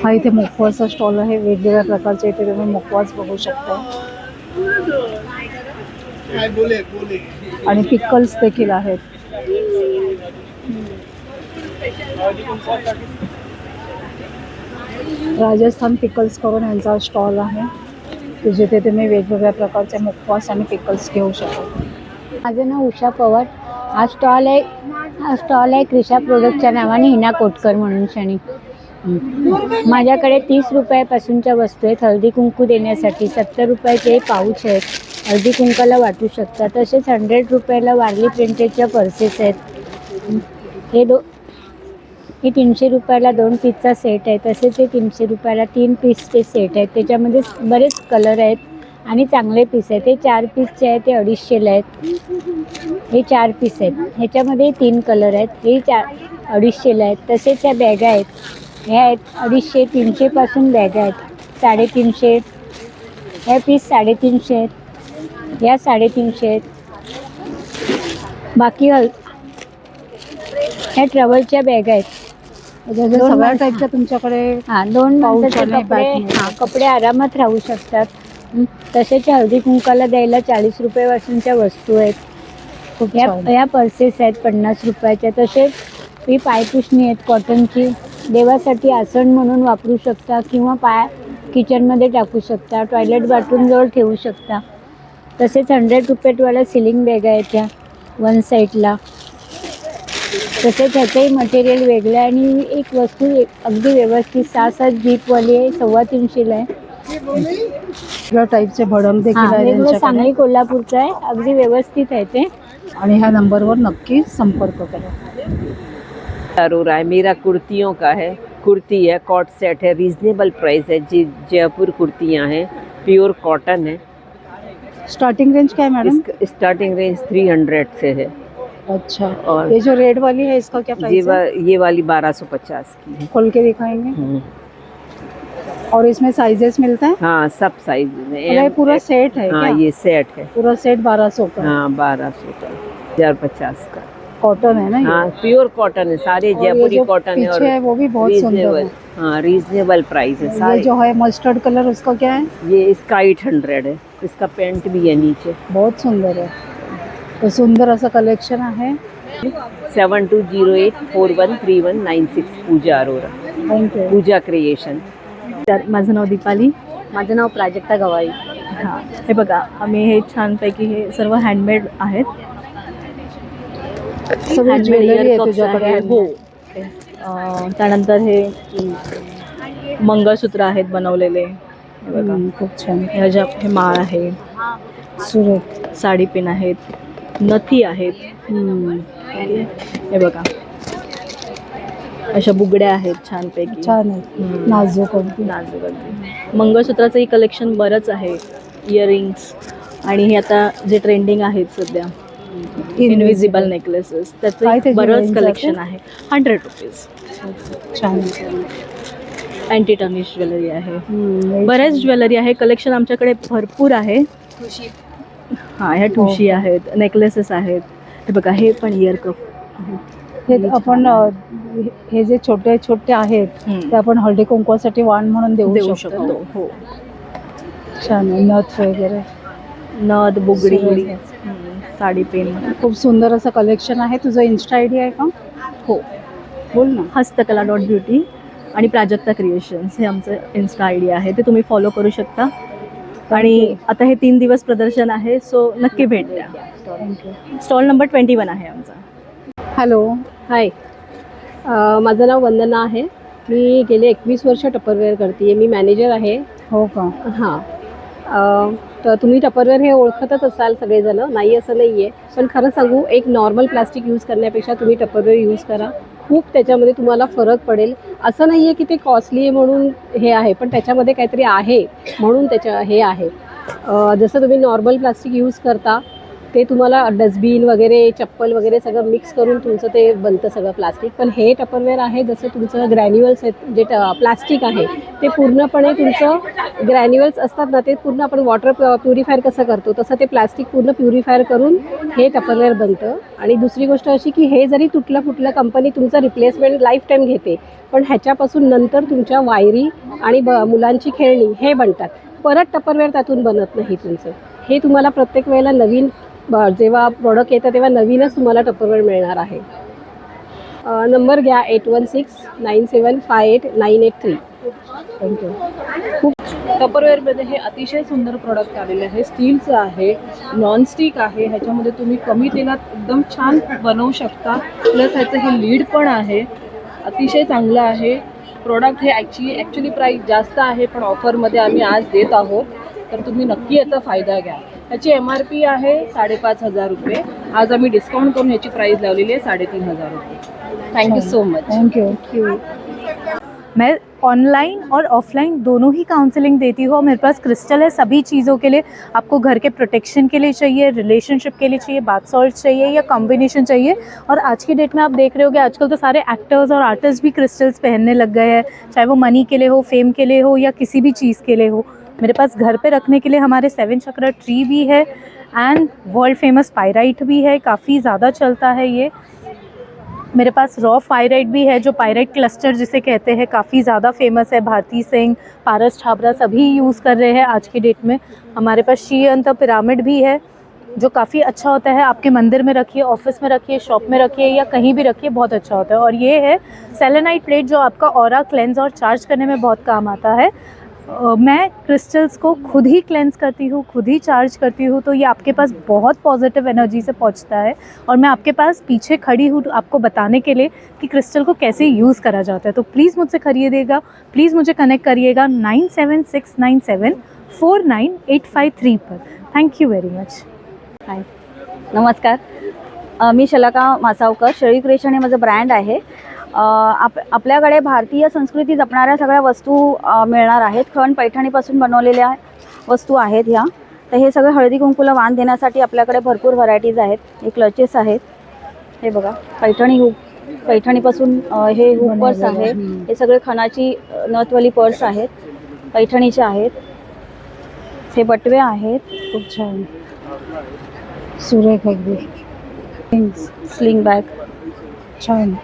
हा इथे मुखवासचा स्टॉल आहे. वेगवेगळ्या प्रकारचे इथे तुम्ही मुखवास बघू शकता आणि पिकल्स देखील आहेत. राजस्थान पिकल्स करून यांचा स्टॉल आहे की जिथे तुम्ही वेगवेगळ्या प्रकारचे मुखवास आणि पिकल्स घेऊ शकता. माझं नाव उषा पवार. हा स्टॉल आहे क्रिशा प्रोडक्टच्या नावाने हिना कोटकर म्हणून शनी. माझ्याकडे 30 रुपयापासूनच्या वस्तू आहेत. हळदी कुंकू देण्यासाठी 70 रुपयाचे पाऊच आहेत, हळदी कुंकाला वाटू शकतात. तसेच 100 रुपयाला वारली प्रिंटेडच्या पर्सेस आहेत. हे 300 रुपयाला 2 पीसचा सेट आहे. तसेच हे 300 रुपयाला 3 पीसचे सेट आहेत. त्याच्यामध्ये बरेच कलर आहेत आणि चांगले पीस आहेत. हे 4 पीसचे आहेत, ते 250ला आहेत. हे 4 पीस आहेत, ह्याच्यामध्ये 3 कलर आहेत. हे 250ला आहेत. तसेच ह्या बॅगा आहेत, ह्या आहेत 250, 300पासून बॅगा आहेत. 350, ह्या पीस 350 आहेत, ह्या 350 आहेत. बाकी ह्या ट्रॅव्हलच्या बॅगा आहेत. सगळ्या टाईपच्या तुमच्याकडे 2 माणसाचे कपडे आरामात राहू शकतात. तसेच हळदी कुंकाला द्यायला 40 रुपयापासूनच्या वस्तू आहेत. ह्या पर्सेस आहेत 50 रुपयाच्या. तसेच ही पायपुसणी आहेत कॉटनची, देवासाठी आसन म्हणून वापरू शकता किंवा किचनमध्ये टाकू शकता, टॉयलेट बाथरूमजवळ ठेवू शकता. तसेच 100 रुपयावाला सिलिंग बॅग आहे त्या वन साईडला. तसेच ह्याचंही मटेरियल वेगळं आहे आणि एक वस्तू अगदी व्यवस्थित 6-7 जीपवाली आहे, 350ला आहे. वेगळ्या टाईपचे भडंग देखील आहे वेगळं त्यांच्याकडे. सांगली कोल्हापूरचं आहे, अगदी व्यवस्थित आहे ते. आणि ह्या नंबरवर नक्की संपर्क करा. अरोरा है, मेरा कुर्तियों का है, कुर्ती है, कॉट सेट है, रीजनेबल प्राइस है जी. जयपुर कुर्तियाँ हैं, प्योर कॉटन है. स्टार्टिंग रेंज क्या है मैडम? स्टार्टिंग रेंज 300 से है. अच्छा, और ये जो रेड वाली है इसका क्या प्राइस है? ये वाली 1250 की है. खोल के दिखाएंगे। और इसमें साइजेस मिलते हैं? हाँ, सब साइज में. ये पूरा सेट है हाँ, क्या? ये सेट है. पूरा सेट 1200 का? हाँ, 1200 का, 1050 का. कॉटन है ना ये? हाँ, प्योर कॉटन है, सारे और ये जयपुरी जो कॉटन है. और पीछे है वो भी बहुत सुंदर है। रीजनेबल, हाँ, रीजनेबल प्राइस है ये सारे. जो है मस्टर्ड कलर उसका क्या है? ये इसका 800 है. इसका पेंट भी है नीचे. बहुत सुंदर है. तो सुंदर असं कलेक्शन आहे. 7208413196 पूजा अरोरा. थँक्यू. पूजा क्रिएशन. माझं नाव दीपाली. माझं नाव प्राजक्ता गवाई. हां, हे बघा, आम्ही हे छानपैकी हे सर्व हँडमेड आहेत. सगळी ज्वेलरी आहे तुझ्याकडे? हो. त्यानंतर हे मंगळसूत्र आहेत बनवलेले. हे बघा, खूप छान. हे माळ आहे, सुरेख साडी पिन आहेत, नथी आहेत. हे बघा, अशा बुगड्या आहेत छानपैकी. छान आहे, नाजूक अगदी. नाजूक अगदी. मंगळसूत्राचंही कलेक्शन बरंच आहे. इयरिंग्स आणि हे आता जे ट्रेंडिंग आहेत सध्या इनविजिबल नेकलेसेस, त्याचं बरंच कलेक्शन आहे. 100 रुपीज. छान. अँटी टर्निश ज्वेलरी आहे, बरेच ज्वेलरी आहे. कलेक्शन आमच्याकडे भरपूर आहे. हां, ह्या ठुशी आहेत, नेकलेसेस आहेत. हे बघा, हे पण इयर कप. हे आपण हे जे छोटे छोटे आहेत ते आपण हळदी कुंकवासाठी वाण म्हणून देऊ शकतो. हो, छान आहे. नथ वगैरे, नथ, बुगडी, साडी पेन. खूप सुंदर असं कलेक्शन आहे. तुझं इन्स्टा आय डी आहे का? हो, बोल ना. हस्तकला.ब्युटी आणि प्राजक्ता क्रिएशन्स हे आमचं इन्स्टा आय डी आहे. ते तुम्ही फॉलो करू शकता. आणि आता हे 3 दिवस प्रदर्शन आहे, सो नक्की भेट द्या. स्टॉल नंबर 21 आहे आमचा. हॅलो. हाय, माझं नाव वंदना आहे. मी गेले 21 वर्ष टपरवेअर करते. मी मॅनेजर आहे. हो का? हां. तर तुम्ही टपरवेअर हे ओळखतच असाल सगळेजण, नाही असं नाही आहे. पण खरं सांगू, एक नॉर्मल प्लास्टिक यूज करण्यापेक्षा तुम्ही टपरवेअर यूज करा. खूप त्याच्यामध्ये तुम्हाला फरक पडेल. असं नाही आहे की ते कॉस्टली आहे म्हणून हे आहे, पण त्याच्यामध्ये काहीतरी आहे म्हणून हे आहे. जसं तुम्ही नॉर्मल प्लास्टिक यूज करता ते तुम्हाला डस्टबिन वगैरे, चप्पल वगैरे सगळं मिक्स करून तुमचं ते बनतं सगळं प्लास्टिक. पण हे टपरवेअर आहे, जसं तुमचं ग्रॅन्युअल्स आहेत, जे प्लास्टिक आहे ते पूर्णपणे तुमचं ग्रॅन्युअल्स असतात ना, ते पूर्ण आपण वॉटर प्युरिफायर कसं करतो तसं ते प्लास्टिक पूर्ण प्युरिफायर करून हे टपरवेअर बनतं. आणि दुसरी गोष्ट अशी की हे जरी तुटलं फुटलं, कंपनी तुमचं रिप्लेसमेंट लाईफ टाईम घेते, पण ह्याच्यापासून नंतर तुमच्या वायरी आणि मुलांची खेळणी हे बनतात. परत टपरवेअर त्यातून बनत नाही तुमचं. हे तुम्हाला प्रत्येक वेळेला नवीन जेव्हा प्रोडक्ट येतं तेव्हा नवीनच तुम्हाला टपरवेअर मिळणार आहे. नंबर घ्या 8169758983. थँक्यू. खूप टपरवेअरमध्ये हे अतिशय सुंदर प्रोडक्ट आलेले आहे. स्टीलचं आहे, नॉनस्टिक आहे. ह्याच्यामध्ये तुम्ही कमी तेलात एकदम छान बनवू शकता. प्लस ह्याचं हे लीड पण आहे, अतिशय चांगलं आहे प्रोडक्ट. हे ॲक्च्युली प्राईस जास्त आहे, पण ऑफरमध्ये आम्ही आज देत आहोत, तर तुम्ही नक्की याचा फायदा घ्या. ह्याची MRP आहे 5,500 रुपये. आज आम्ही डिस्काउंट करून ह्याची प्राईस लावलेली आहे 3,500 रुपये. Thank you so much. Thank you. मैं ऑनलाइन और ऑफलाइन दोनों ही काउंसलिंग देती हूँ. मेरे पास क्रिस्टल है सभी चीज़ों के लिए. आपको घर के प्रोटेक्शन के लिए चाहिए, रिलेशनशिप के लिए चाहिए, बाथ सॉल्ट चाहिए या कॉम्बिनेशन चाहिए. और आज की डेट में आप देख रहे हो कि आजकल तो सारे एक्टर्स और आर्टिस्ट भी क्रिस्टल्स पहनने लग गए हैं, चाहे वो मनी के लिए हो, फेम के लिए हो या किसी भी चीज़ के लिए हो. मेरे पास घर पे रखने के लिए हमारे 7 चक्र ट्री भी है एंड वर्ल्ड फेमस पायराइट भी है, काफ़ी ज़्यादा चलता है ये. मेरे पास रॉ पायराइट भी है, जो पायराइट क्लस्टर जिसे कहते हैं, काफ़ी ज़्यादा फेमस है. भारती सिंह, पारस छाबरा सभी यूज़ कर रहे हैं आज की डेट में. हमारे पास श्रीअंत पिरामिड भी है जो काफ़ी अच्छा होता है। आपके मंदिर में रखिए, ऑफिस में रखिए, शॉप में रखिए या कहीं भी रखिए, बहुत अच्छा होता है। और ये है सेलेनाइट प्लेट जो आपका ऑरा क्लेंस और चार्ज करने में बहुत काम आता है। मैं क्रिस्टल्स को खुद ही क्लेंस करती हूँ, खुद ही चार्ज करती हूँ, तो ये आपके पास बहुत पॉजिटिव एनर्जी से पहुँचता है। और मैं आपके पास पीछे खड़ी हूँ आपको बताने के लिए कि क्रिस्टल को कैसे यूज़ करा जाता है। तो प्लीज़ मुझसे खरीदिएगा, प्लीज़ मुझे कनेक्ट करिएगा 9769749853 पर। Thank you very much. Hi, नमस्कार. मी शलाका मासावकर. शळी क्रिएशन हे माझं ब्रँड आहे. आपल्याकडे भारतीय संस्कृती जपणाऱ्या सगळ्या वस्तू मिळणार आहेत. खण पैठणीपासून बनवलेल्या वस्तू आहेत ह्या. तर हे सगळे हळदी कुंकूला वाण देण्यासाठी आपल्याकडे भरपूर व्हरायटीज आहेत. हे क्लचेस आहेत, हे बघा पैठणीपासून हे हुक पर्स आहे. हे सगळे खणाची नथवाली पर्स आहेत, पैठणीचे आहेत. हे बटवे आहेत, खूप छान सुरेख अगदी. स्लिंग बॅग छान.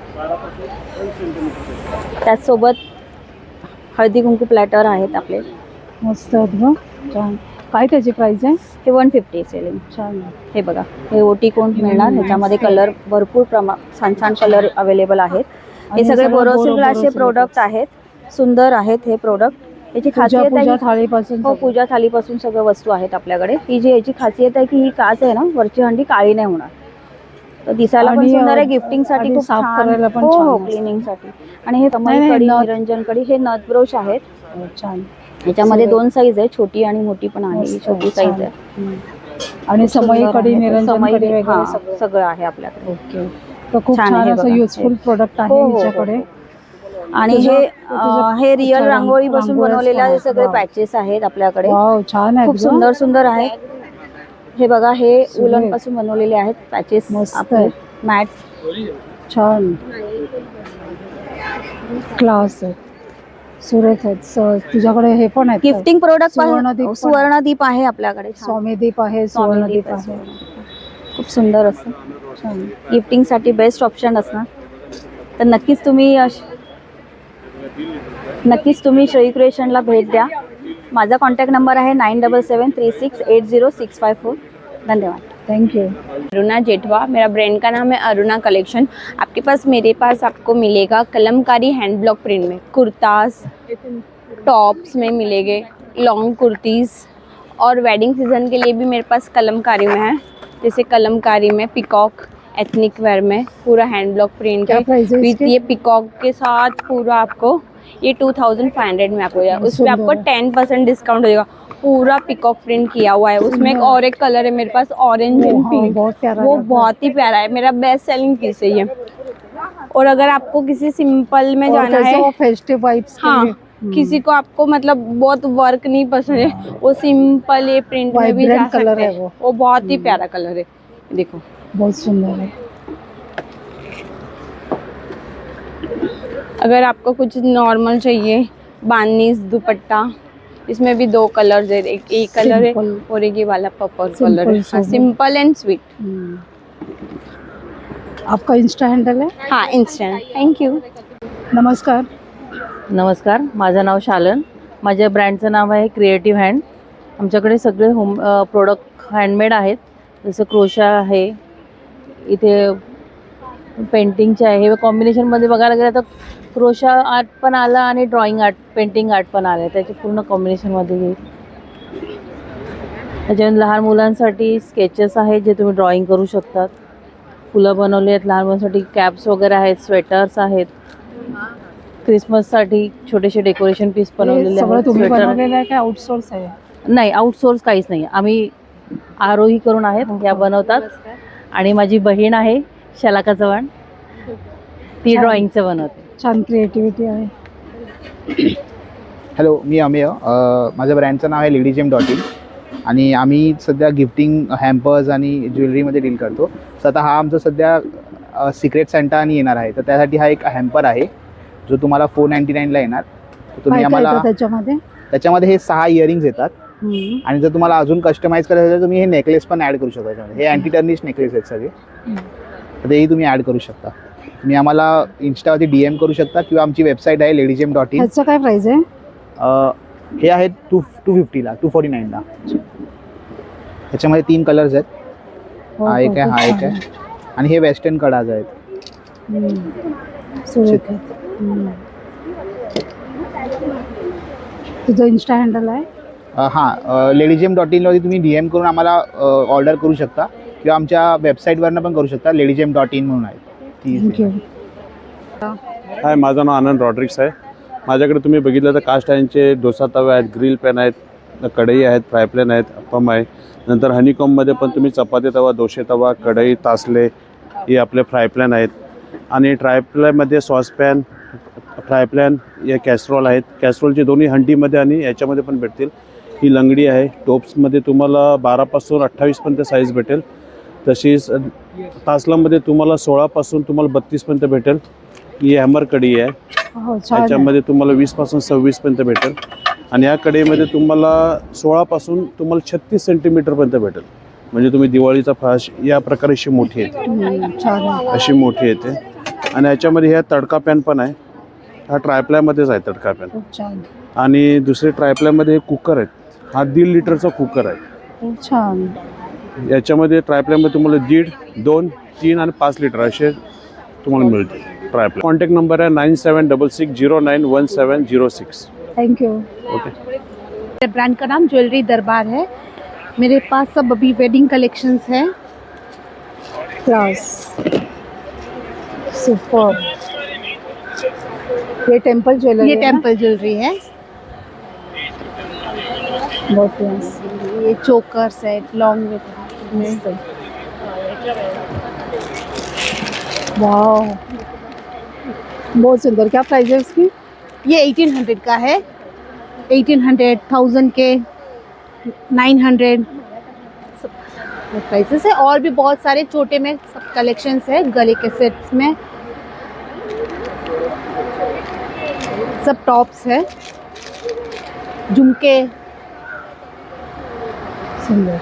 त्याचसोबत हळदी कुंकू प्लॅटर आहेत आपले, मस्त आहेत गं, छान. काय त्याची प्राइस आहे? हे 150 सेलिंग. छान. हे बघा, हे ओटी कोण मिळणार. ह्याच्यामध्ये कलर भरपूर छान छान कलर अवेलेबल आहेत. हे सगळे बोरोसिल ग्लासचे प्रोडक्ट आहेत, सुंदर आहेत हे प्रोडक्ट. याची खासियत आहे थाळीपासून, हो, पूजा थाळीपासून सगळ्या वस्तू आहेत आपल्याकडे. ही जी याची खासियत आहे की ही काच आहे ना, वरची हंडी काळी नाही होणार. तर दिसायला पण सुंदर आहे, गिफ्टिंगसाठी खूप छान. हो हो, क्लिनिंगसाठी. आणि हे कमल कडी, निरंजन कडी, हे नथ ब्रोच आहेत, छान. याच्यामध्ये 2 साईज आहे, छोटी आणि मोठी पण आहे. ही छोटी साईज आहे. आणि समई कडी, निरंजन कडी वगैरे सगळं आहे आपल्याकडे. ओके, तर खूप छान असं युजफुल प्रोडक्ट आहे याच्याकडे. आणि हे रिअल रांगोळी पासून बनवलेले हे सगळे पॅचेस आहेत आपल्याकडे. छान, खूप सुंदर सुंदर आहेत. हे बघा, हे उलन पासून बनवलेले आहेत पॅचेस, मस्त मॅट, छान क्लास आहे, सुरेख आहेत. तुझ्याकडे हे पण आहे गिफ्टिंग प्रोडक्ट. सुवर्णदीप आहे आपल्याकडे, स्वामीदीप आहे, सुवर्णदीप आहे, खूप सुंदर असतं, छान. गिफ्टिंगसाठी बेस्ट ऑप्शन असणार. तर नक्कीच तुम्ही श्रेयी क्रिएशनला भेट द्या. माझा कॉन्टॅक्ट नंबर है 9773680654. धन्यवाद, थैंक यू. अरुणा जेठवा, मेरा ब्रांड का नाम है अरुणा कलेक्शन. मेरे पास आपको मिलेगा कलमकारी हैंड ब्लॉक प्रिंट में कुर्ताज, टॉप्स में मिलेंगे, लॉन्ग कुर्तीज़, और वेडिंग सीजन के लिए भी मेरे पास कलमकारी में है. जैसे कलमकारी में पिकॉक एथनिक वेयर में पूरा हैंड ब्लॉक प्रिंट है विथ ये पिकॉक के साथ पूरा आपको ये 2500 में आपको जाएगा. उसमें आपको 10% डिस्काउंट हो जाएगा. पूरा पिकॉक प्रिंट किया हुआ है. उसमें एक कलर है मेरे पास, ऑरेंज एंड पिंक, वो बहुत ही प्यारा है. मेरा बेस्ट सेलिंग पीस है ये. और अगर आपको किसी सिंपल में जाना है, फेस्टिव वाइब्स, हाँ, किसी को आपको मतलब बहुत वर्क नहीं पसंद है, वो सिंपल ये प्रिंट में भी जा सकते हैं. वो बहुत ही प्यारा कलर है, देखो बहुत सुंदर है. अगर आपको कुछ नॉर्मल चाहिए, बानीस दुपट्टा, इसमें भी 2 कलर्स है. एक कलर है और एक ये वाला पर्पल कलर है. Simple end sweet. आपका इंस्टा हँडल आहे? हाँ, इंस्टा. Thank you. नमस्कार. नमस्कार, माझं नाव शालन. माझ्या ब्रँडचं नाव आहे क्रिएटिव्ह हँड. आमच्याकडे सगळे होम प्रोडक्ट हँडमेड आहेत. जसं क्रोशा आहे, इथे पेंटिंगचे आहे. कॉम्बिनेशनमध्ये बघायला गेलं तर क्रोशा आर्ट पण आलं आणि ड्रॉइंग आर्ट, पेंटिंग आर्ट पण आलं. त्याचे पूर्ण कॉम्बिनेशनमध्ये येईल. त्याच्यानंतर लहान मुलांसाठी स्केचेस आहेत जे तुम्ही ड्रॉइंग करू शकतात. फुलं बनवली आहेत लहान मुलांसाठी. कॅप्स वगैरे आहेत, स्वेटर्स आहेत. क्रिसमससाठी छोटेसे डेकोरेशन पीस बनवलेले आहेत. तुम्ही बनवलेलं आहे का आउटसोर्स आहे? नाही, आउटसोर्स काहीच नाही. आम्ही आरोही करून आहेत, या बनवतात. आणि माझी बहीण आहे शलाका चव्हाण, ती ड्रॉइंगचं बनवते. छान क्रिएटिव्हिटी आहे. हॅलो, मी अमेय. माझ्या ब्रँडचं नाव आहे ledyGem.in आणि आम्ही सध्या गिफ्टिंग, हॅम्पर्स आणि ज्वेलरीमध्ये डील करतो. तर आता हा आमचा सध्या सिक्रेट सेंटा आणि येणार आहे. तर त्यासाठी हा एक हॅम्पर आहे जो तुम्हाला 499ला येणार. तुम्ही आम्हाला त्याच्यामध्ये हे 6 इयरिंग्स येतात. आणि जर तुम्हाला अजून कस्टमाइज करायचं तर तुम्ही हे नेकलेस पण ॲड करू शकता. त्याच्यामध्ये हे अँटी टर्निश नेकलेस आहेत सगळे, तर तेही तुम्ही ॲड करू शकता. तुम्ही आम्हाला इन्स्टावरती DM करू शकता किंवा आमची वेबसाईट आहे ledyGem.in. ह्याचं काय प्राइस आहे? हे आहेत 250ला, 249ला. त्याच्यामध्ये 3 कलर्स आहेत. हा एक आहे, हा एक आहे. आणि हे वेस्टर्न कडाज आहेत. तुझं इन्स्टा हँडल आहे? हां, ledygem.in वरती तुम्ही DM करून आम्हाला ऑर्डर करू शकता किंवा आमच्या वेबसाईटवरनं पण करू शकता. ledygem.in म्हणून आहे. थँक्यू. हाय, माझं नाव आनंद रॉड्रिक्स आहे. माझ्याकडे तुम्ही बघितलं तर कास्ट आयर्नचे डोसा तवे आहेत, ग्रिल पॅन आहेत, कढई आहेत, फ्राय पॅन आहेत, अप्पम आहे. नंतर हनीकॉममध्ये पण तुम्ही चपाती तवा, दोशे तवा, कढई, तासले हे आपले फ्राय पॅन आहेत. आणि ट्राय पॅनमध्ये सॉस पॅन, फ्राय पॅन, या कॅसरोल आहेत. कॅसरोलचे दोन्ही हंडीमध्ये आणि याच्यामध्ये पण भेटतील. ही लंगडी आहे. टोप्समध्ये तुम्हाला 12 पासून 28 पर्यंत साईज भेटेल. तशीच तासलामध्ये तुम्हाला 16 पासून तुम्हाला 32 पर्यंत भेटेल. ही हॅमर कढई आहे. याच्यामध्ये तुम्हाला 20 पासून 26 पर्यंत भेटेल. आणि या कढईमध्ये तुम्हाला 16 पासून तुम्हाला 36 सेंटीमीटर पर्यंत भेटेल. म्हणजे तुम्ही दिवाळीचा फाश या प्रकारे अशी मोठी येते, अशी मोठी येते. आणि याच्यामध्ये ह्या तडका पॅन पण आहे. हा ट्रायप्लायमध्येच आहे तडका पॅन. आणि दुसरे ट्रायप्लायमध्ये कुकर आहेत. हा 1.5 लिटरचा कुकर आहे. खूप छान. याच्यामध्ये ट्रायप्लायमध्ये तुम्हाला 1.5, 2, 3 आणि 5 लिटर असे तुम्हाला मिळते ट्रायप्लाय. कॉन्टॅक्ट नंबर है 9766091706. Thank you. ओके. ब्रांड का नाम ज्वेलरी दरबार है. मेरे पास सब अभी वेडिंग कलेक्शंस हैं. Class super. ये टेम्पल ज्वेलरी, ये टेम्पल ज्वेलरी है. बहुत क्लास. ये चोकर्स है लॉन्ग में. वाह, बहुत सुंदर. क्या प्राइस है उसकी? ये 1800 का है. 1800, 1000 के, 900 प्राइसेस है. और भी बहुत सारे छोटे में सब कलेक्शंस है. गले के सेट्स में सब टॉप्स है, झुमके सुंदर.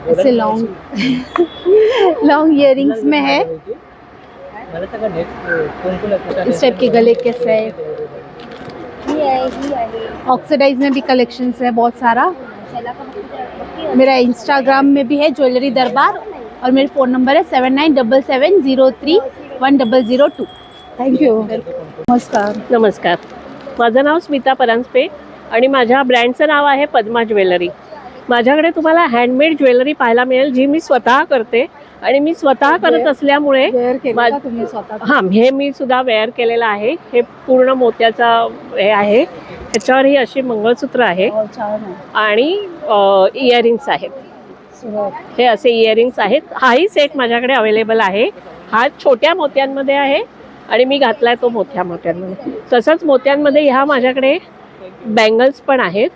ऐसे लॉन्ग इयरिंग्स में है. इस टाइप के गले के सेट. ऑक्सीडाइज में भी कलेक्शंस है बहुत सारा. मेरा इंस्टाग्राम में भी है ज्वेलरी दरबार. और मेरा फ़ोन नंबर है 7977031002. Thank you. नमस्कार. नमस्कार. माझं नाव स्मिता परांजपे आणि माझ्या ब्रँडचं नाव आहे पद्मा ज्वेलरी. माझ्याकडे तुम्हाला हँडमेड ज्वेलरी पाहायला मिळेल, जी मी स्वतः करते. आणि मी स्वतः करत असल्यामुळे हां, हे मी सुद्धा वेअर केलेलं आहे. हे पूर्ण मोत्याचा हे आहे. ह्याच्यावर ही अशी मंगळसूत्र आहे आणि इयरिंग्स आहेत. हे असे इयरिंग्स आहेत. हाही सेट माझ्याकडे अवेलेबल आहे. हा छोट्या मोत्यांमध्ये आहे आणि मी घातलाय तो मोठ्या मोत्यांमध्ये. तसंच मोत्यांमध्ये ह्या माझ्याकडे बँगल्स पण आहेत.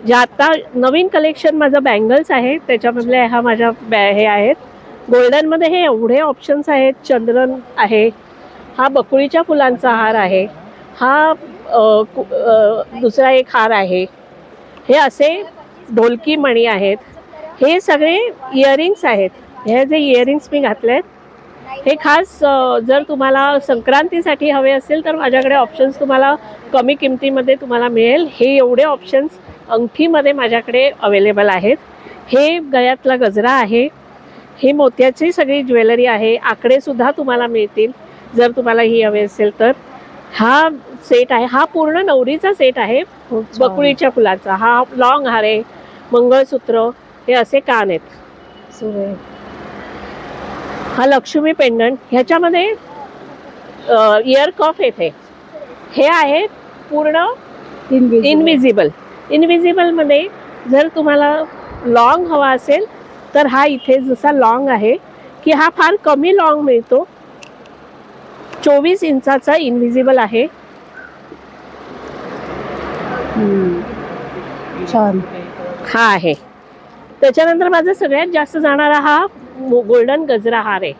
ज्या आता नवीन कलेक्शन माझं बँगल्स आहे, त्याच्यामधले ह्या माझ्या हे आहेत. गोल्डनमध्ये हे एवढे ऑप्शन्स आहेत. चंद्रन आहे, हा बकुळीच्या फुलांचा हार आहे, हा दुसरा एक हार आहे, हे असे ढोलकी मणी आहेत. हे सगळे इयरिंग्स आहेत. हे जे इयरिंग्स मी घातले आहेत हे खास जर तुम्हाला संक्रांतीसाठी हवे असेल तर माझ्याकडे ऑप्शन्स तुम्हाला कमी किमतीमध्ये तुम्हाला मिळेल. हे एवढे ऑप्शन्स अंगठीमध्ये माझ्याकडे अवेलेबल आहेत. हे गळ्यातला गजरा आहे. ही मोत्याची सगळी ज्वेलरी आहे. आकडेसुद्धा तुम्हाला मिळतील जर तुम्हाला ही हवी असेल तर. हा सेट आहे. हा पूर्ण नवरीचा सेट आहे. बकुळीच्या फुलाचा हा लॉंग हार आहे. मंगळसूत्र, हे असे कान आहेत. हा लक्ष्मी पेंडंट. ह्याच्यामध्ये इयर कफ येते. हे आहे पूर्ण इनविजिबलमध्ये जर तुम्हाला लॉंग हवा असेल तर हा इथे जसा लॉंग आहे की हा फार कमी लॉंग मिळतो. 24 इंचाचा इनविजिबल आहे. छान. हा आहे. त्याच्यानंतर माझा सगळ्यात जास्त जाणारा हा गोल्डन गजरा हार आहे.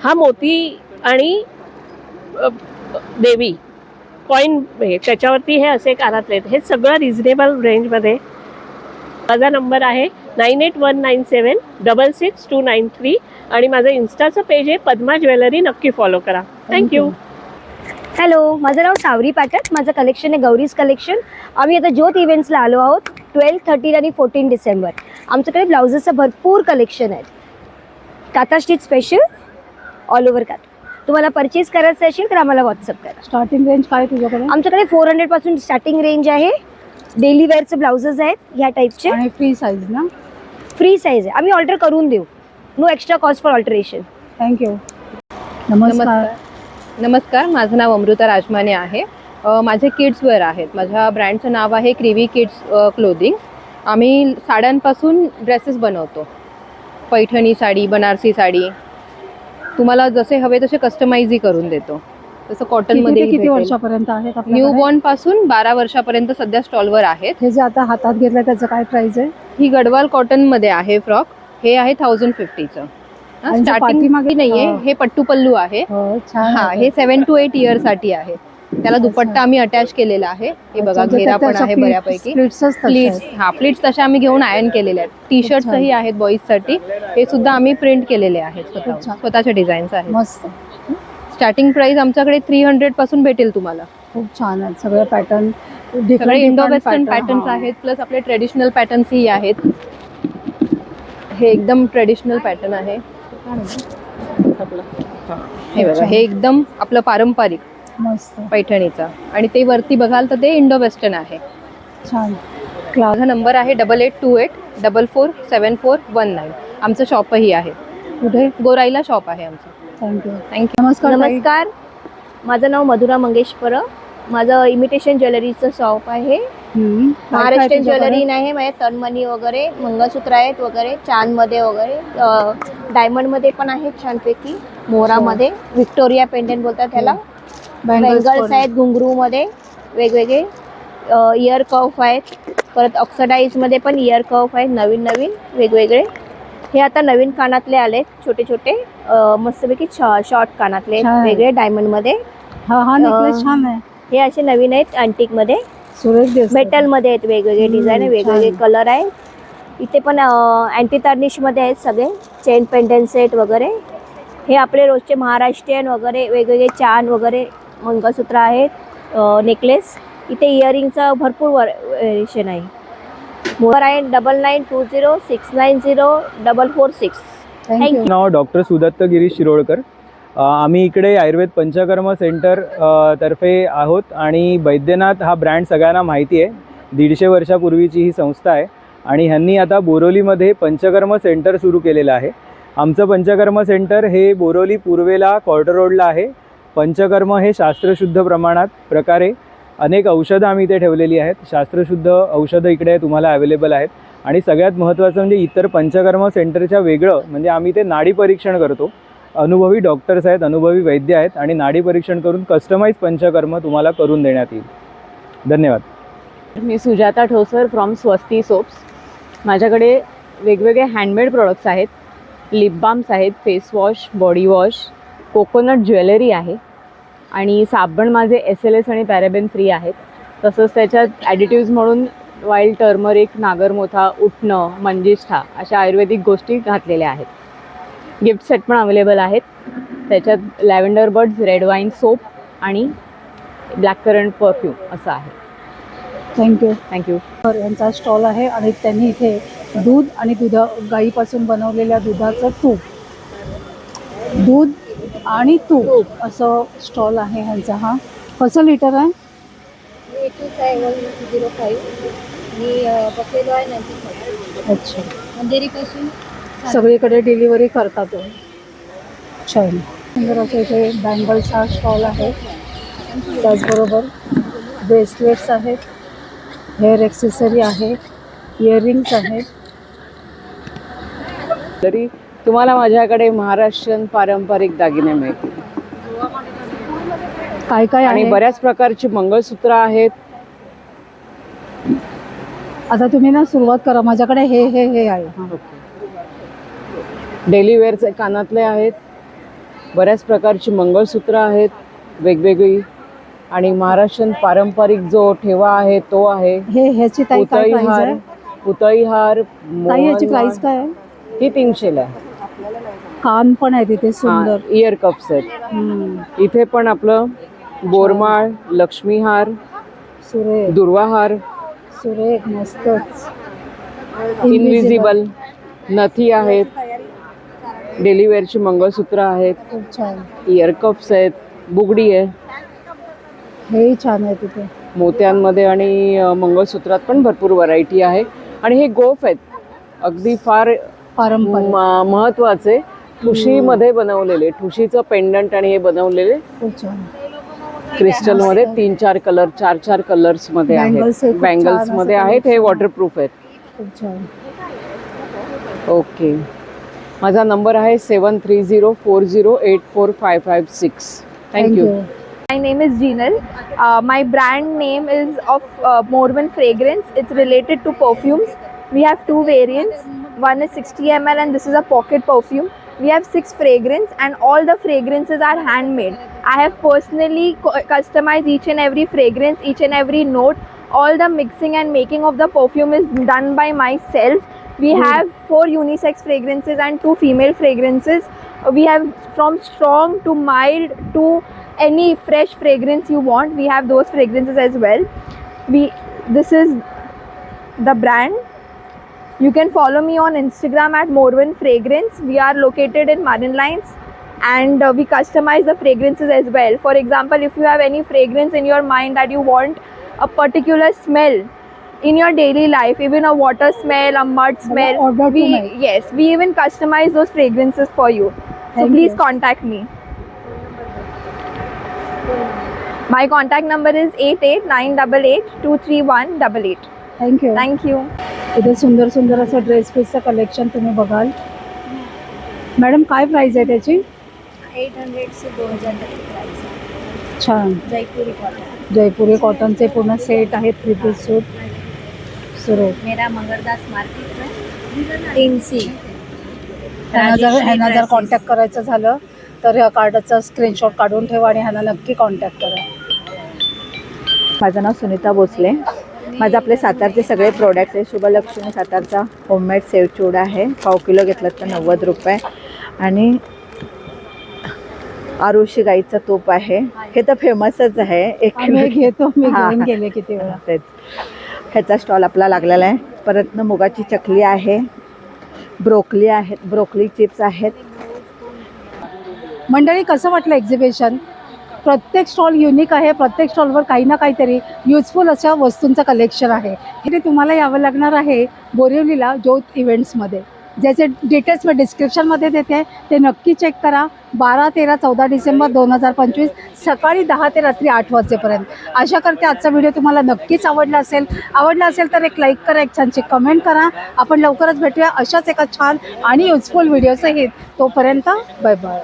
हा मोती आणि देवी कॉइन त्याच्यावरती हे असे कानातले आहेत. हे सगळं रिझनेबल रेंजमध्ये. माझा नंबर आहे 9819766293 आणि माझं इन्स्टाचं पेज आहे पद्मा ज्वेलरी. नक्की फॉलो करा. थँक्यू. हॅलो, माझं नाव सावरी पाठक. माझं कलेक्शन आहे गौरीज कलेक्शन. आम्ही आता ज्योत इव्हेंट्सला आलो आहोत. 12, 13 आणि 14 डिसेंबर आमच्याकडे ब्लाउजेसचं भरपूर कलेक्शन आहे. काथा स्टिच स्पेशल ऑल ओव्हर काथा. तुम्हाला परचेस करायचं असेल तर आम्हाला व्हॉट्सअप करा. स्टार्टिंग रेंज काय तुझ्याकडे? आमच्याकडे 400 पासून स्टार्टिंग रेंज आहे. डेली वेअरचे ब्लाउजेस आहेत ह्या टाईपचे. आणि फ्री साईज ना? फ्री साईज आहे. आम्ही ऑल्टर करून देऊ. No extra cost for alteration. Thank you. नमस्कार, माझं नाव अमृता राजमाने आहे. माझे किड्स वेअर आहेत. माझ्या ब्रँडचं नाव आहे क्रिवी किड्स क्लोदिंग. आम्ही साड्यांपासून ड्रेसेस बनवतो. पैठणी साडी, बनारसी साडी, तुम्हाला जसे हवे तसे कस्टमाइजही करून देतो. तसं कॉटनमध्ये किती वर्षापर्यंत आहेत? न्यूबॉर्न पासून 12 वर्षापर्यंत सध्या स्टॉलवर आहेत. हे जे आता हातात घेतलं त्याचं काय प्राइस आहे? ही गडवाल कॉटनमध्ये आहे फ्रॉक. हे आहे 1050चं. स्टार्टिंग मागे नाहीये, हे पट्टू पल्लू आहे. हा, हे 7 to 8 इयर साठी आहे. त्याला दुपट्टा आम्ही अटॅच केलेला आहे. हे बघा, घेरा पण आहे बऱ्यापैकी. प्लीट्स, हा प्लीट्स तशा आम्ही घेऊन आयर्न केलेले आहेत. टी शर्ट्सही आहेत बॉईजसाठी. हे सुद्धा आम्ही प्रिंट केलेले आहेत. स्वतःचे डिझाईन्स आहेत. मस्त. स्टार्टिंग प्राइस आमच्याकडे 300 पासून भेटेल तुम्हाला. खूप छान आहेत सगळे पॅटर्न. सगळे इंडो वेस्टर्न पॅटर्न्स आहेत, प्लस आपले ट्रेडिशनल पॅटर्न्सही आहेत. हे एकदम ट्रेडिशनल पॅटर्न आहे. हे बघा, हे एकदम आपलं पारंपरिक मस्त पैठणीचा. आणि ते वरती बघाल तर ते इंडो वेस्टर्न आहे. छान. माझा नंबर आहे 8828447419. आमचं शॉपही आहे. कुठे? गोराईला शॉप आहे आमचं. थँक्यू. थँक्यू. नमस्कार, माझं नाव मधुरा मंगेशपर. माझं इमिटेशन ज्वेलरीचं शॉप आहे. महाराष्ट्रीयन ज्वेलरी नाही, माझ्या तनमणी वगैरे, मंगळसूत्र आहेत वगैरे, चांदमध्ये वगैरे, डायमंडमध्ये पण आहेत छानपैकी, मोहरामध्ये, विक्टोरिया पेंडंट बोलतात त्याला, बँगल्स आहेत घुंगरूमध्ये वेगवेगळे, इयर कफ आहेत, परत ऑक्सिडाईजमध्ये पण इयर कफ आहेत नवीन नवीन वेगवेगळे. हे आता नवीन कानातले आले छोटे छोटे, मस्तपैकी शॉर्ट कानातले वेगळे डायमंडमध्ये. हा नेकलेस छान आहे. हे असे नवीन आहेत अँटिकमध्ये, मेटलमध्ये आहेत, वेगवेगळे डिझाईन, वेगवेगळे कलर आहेत. इथे पण अँटी तार्निशमध्ये आहेत सगळे, चेन पेंडंट सेट वगैरे. हे आपले रोजचे महाराष्ट्रीयन वगैरे वेगवेगळे चान वगैरे मंगळसूत्र आहेत, नेकलेस. इथे इयरिंगचं भरपूर व्हेरिएशन आहे. मोबाईल आहे 9920690446. थँक्यू. नाव डॉक्टर सुदत्त गिरीश शिरोळकर. आम्ही इकडे आयुर्वेद पंचकर्म सेंटर तर्फे आहोत आणि बैद्यनाथ हा ब्रँड सगळ्यांना माहिती आहे. 150 वर्षापूर्वीची ही संस्था आहे आणि ह्यांनी आता बोरोलीमध्ये पंचकर्म सेंटर सुरू केलेलं आहे. आमचं पंचकर्म सेंटर हे बोरोली पूर्वेला क्वार्टर रोडला आहे. पंचकर्म हे शास्त्रशुद्ध प्रकारे अनेक औषधं आम्ही इथे ठेवलेली आहेत. शास्त्रशुद्ध औषधं इकडे तुम्हाला अवेलेबल आहेत. आणि सगळ्यात महत्त्वाचं म्हणजे इतर पंचकर्म सेंटरच्या वेगळं म्हणजे आम्ही ते नाडी परीक्षण करतो. अनुभवी डॉक्टर्स आहेत, अनुभवी वैद्य आहेत आणि नाडी परीक्षण करून कस्टमाइज पंचकर्म तुम्हाला करून देण्यात येईल. धन्यवाद. मी सुजाता ठोसर फ्रॉम स्वस्ती सोप्स. माझ्याकडे वेगवेगळे हँडमेड प्रोडक्ट्स आहेत. लिप बाम्स आहेत, face wash, body wash, coconut jewellery आहे आणि साबण माझे SLS आणि पॅराबेन फ्री आहेत. तसंच त्याच्यात ॲडिटिव्ज म्हणून वाईल्ड टर्मरिक, नागरमोथा, उटणं, मंजिष्ठा अशा आयुर्वेदिक गोष्टी घातलेल्या आहेत. गिफ्ट सेट पण अवेलेबल आहेत. त्याच्यात lavender buds, red wine soap आणि ब्लॅक करंट परफ्यूम असं आहे. थँक्यू. थँक्यू. यांचा स्टॉल आहे आणि त्यांनी इथे दूध आणि गाईपासून बनवलेल्या दुधाचं दूध आणि तूप असं स्टॉल आहे ह्यांचा. हा कसं लिटर आहे? 105 आणि बफेलो आहे 95. अच्छा. अंधेरीपासून सगळीकडे डिलिव्हरी करतात. छान सुंदर असं इथे बँगल्सचा स्टॉल आहे. त्याचबरोबर ब्रेसलेट्स आहेत, हेअर ॲक्सेसरी आहे, इयरिंग्स आहेत. तरी तुम्हाला माझ्याकडे महाराष्ट्रीयन पारंपरिक दागिने मिळतील. काय काय आणि आहे? बऱ्याच प्रकारची मंगळसूत्र आहेत. आता तुम्ही ना सुरुवात करा. माझ्याकडे हे आहे. डेली वेअरचे कानातले आहेत, बऱ्याच प्रकारची मंगळसूत्र आहेत वेगवेगळी आणि महाराष्ट्रीयन पारंपरिक जो ठेवा आहे तो आहे. ह्याची ताई काय प्राइस आहे? पुतळी हार, ताई ह्याची प्राइस काय आहे? ही 300 आहे. कान पण आहे तिथे सुंदर. इयर कप्स आहेत. इथे पण आपलं बोरमाळ, लक्ष्मीहार, दुर्वाहार सुरेख मस्तच. इनविजिबल नथी आहेत, डेली वेअरची मंगळसूत्र आहेत, खूप छान. इयर कप्स आहेत, बुगडी आहे, हेही छान आहे तिथे. मोत्यांमध्ये आणि मंगळसूत्रात पण भरपूर व्हरायटी आहे. आणि हे गोफ आहेत, अगदी फार महत्वाचे, ठुशीमध्ये बनवलेले, ठुशीचं पेंडंट आणि हे बनवलेले खूप छान. क्रिस्टलमध्ये 3-4 कलर, 4-4 कलर्स मध्ये आहेत. बँगल्स मध्ये आहेत, हे वॉटरप्रूफ आहेत. खूप छान. ओके, माझा नंबर आहे 7304084556. Thank you. My name is Jinal. My brand name is of Morvan Fragrance. It's related to perfumes. We have two variants. One is 60 ml and this is a pocket perfume. We have 6 fragrances and all the fragrances are handmade. I have personally customized each and every fragrance, each and every note. All the mixing and making of the perfume is done by myself. We have 4 unisex fragrances and 2 female fragrances. We have from strong to mild to any fresh fragrance you want. We have those fragrances as well. This is the brand. You can follow me on Instagram at Morvan Fragrance. We are located in Marine Lines and we customize the fragrances as well. For example, if you have any fragrance in your mind that you want a particular smell in your daily life, even a water smell, a mud smell, we even customize those fragrances for you. So please contact me. My contact number is 8898823188. Thank you. Thank you. इथे सुंदर सुंदर असं ड्रेस पीसचं कलेक्शन तुम्ही बघाल. मॅडम काय प्राइस आहे त्याची? 800 से 2000 तक की प्राइस है. छान. जयपुरी कॉटन. जयपुरी कॉटनचे पूर्ण सेट आहेत, 3 पीस सूट. सुरेख. मेरा मंगलदास मार्केट में 3C. ह्यांना जर कॉन्टॅक्ट करायचं झालं तर ह्या कार्डाचा स्क्रीनशॉट काढून ठेवा आणि ह्यांना नक्की कॉन्टॅक्ट करा. माझं नाव सुनीता भोसले. माझं आपले सातारचे सगळे प्रोडक्ट्स आहे. शुभलक्ष्मी सातारचा होममेड सेवचिवडा आहे, 1/4 किलो घेतलं तर 90 रुपये. आणि आरुषी गाईचं तूप आहे, हे तर फेमसच आहे. 1 किलो घेतो मी, घेऊन गेले किती वेळा. तेच ह्याचा स्टॉल आपला लागलेला आहे. परत मुगाची चकली आहे, ब्रोकली आहेत, ब्रोकली चिप्स आहेत. मंडळी, कसं वाटलं एक्झिबिशन? प्रत्येक स्टॉल युनिक आहे. प्रत्येक स्टॉलवर काही ना काहीतरी युजफुल अशा वस्तूंचं कलेक्शन आहे. हे तुम्हाला यावं लागणार आहे बोरिवलीला ज्योत इव्हेंट्समध्ये, ज्याचे डिटेल्स मी डिस्क्रिप्शनमध्ये देते, ते नक्की चेक करा. 12, 13, 14 डिसेंबर 2025 सकाळी 10 ते रात्री 8 वाजेपर्यंत. आशा करते आजचा व्हिडिओ तुम्हाला नक्कीच आवडला असेल. तर एक लाईक करा, एक छानशी कमेंट करा. आपण लवकरच भेटूया अशाच एका छान आणि युजफुल व्हिडिओसहित. तोपर्यंत बाय बाय.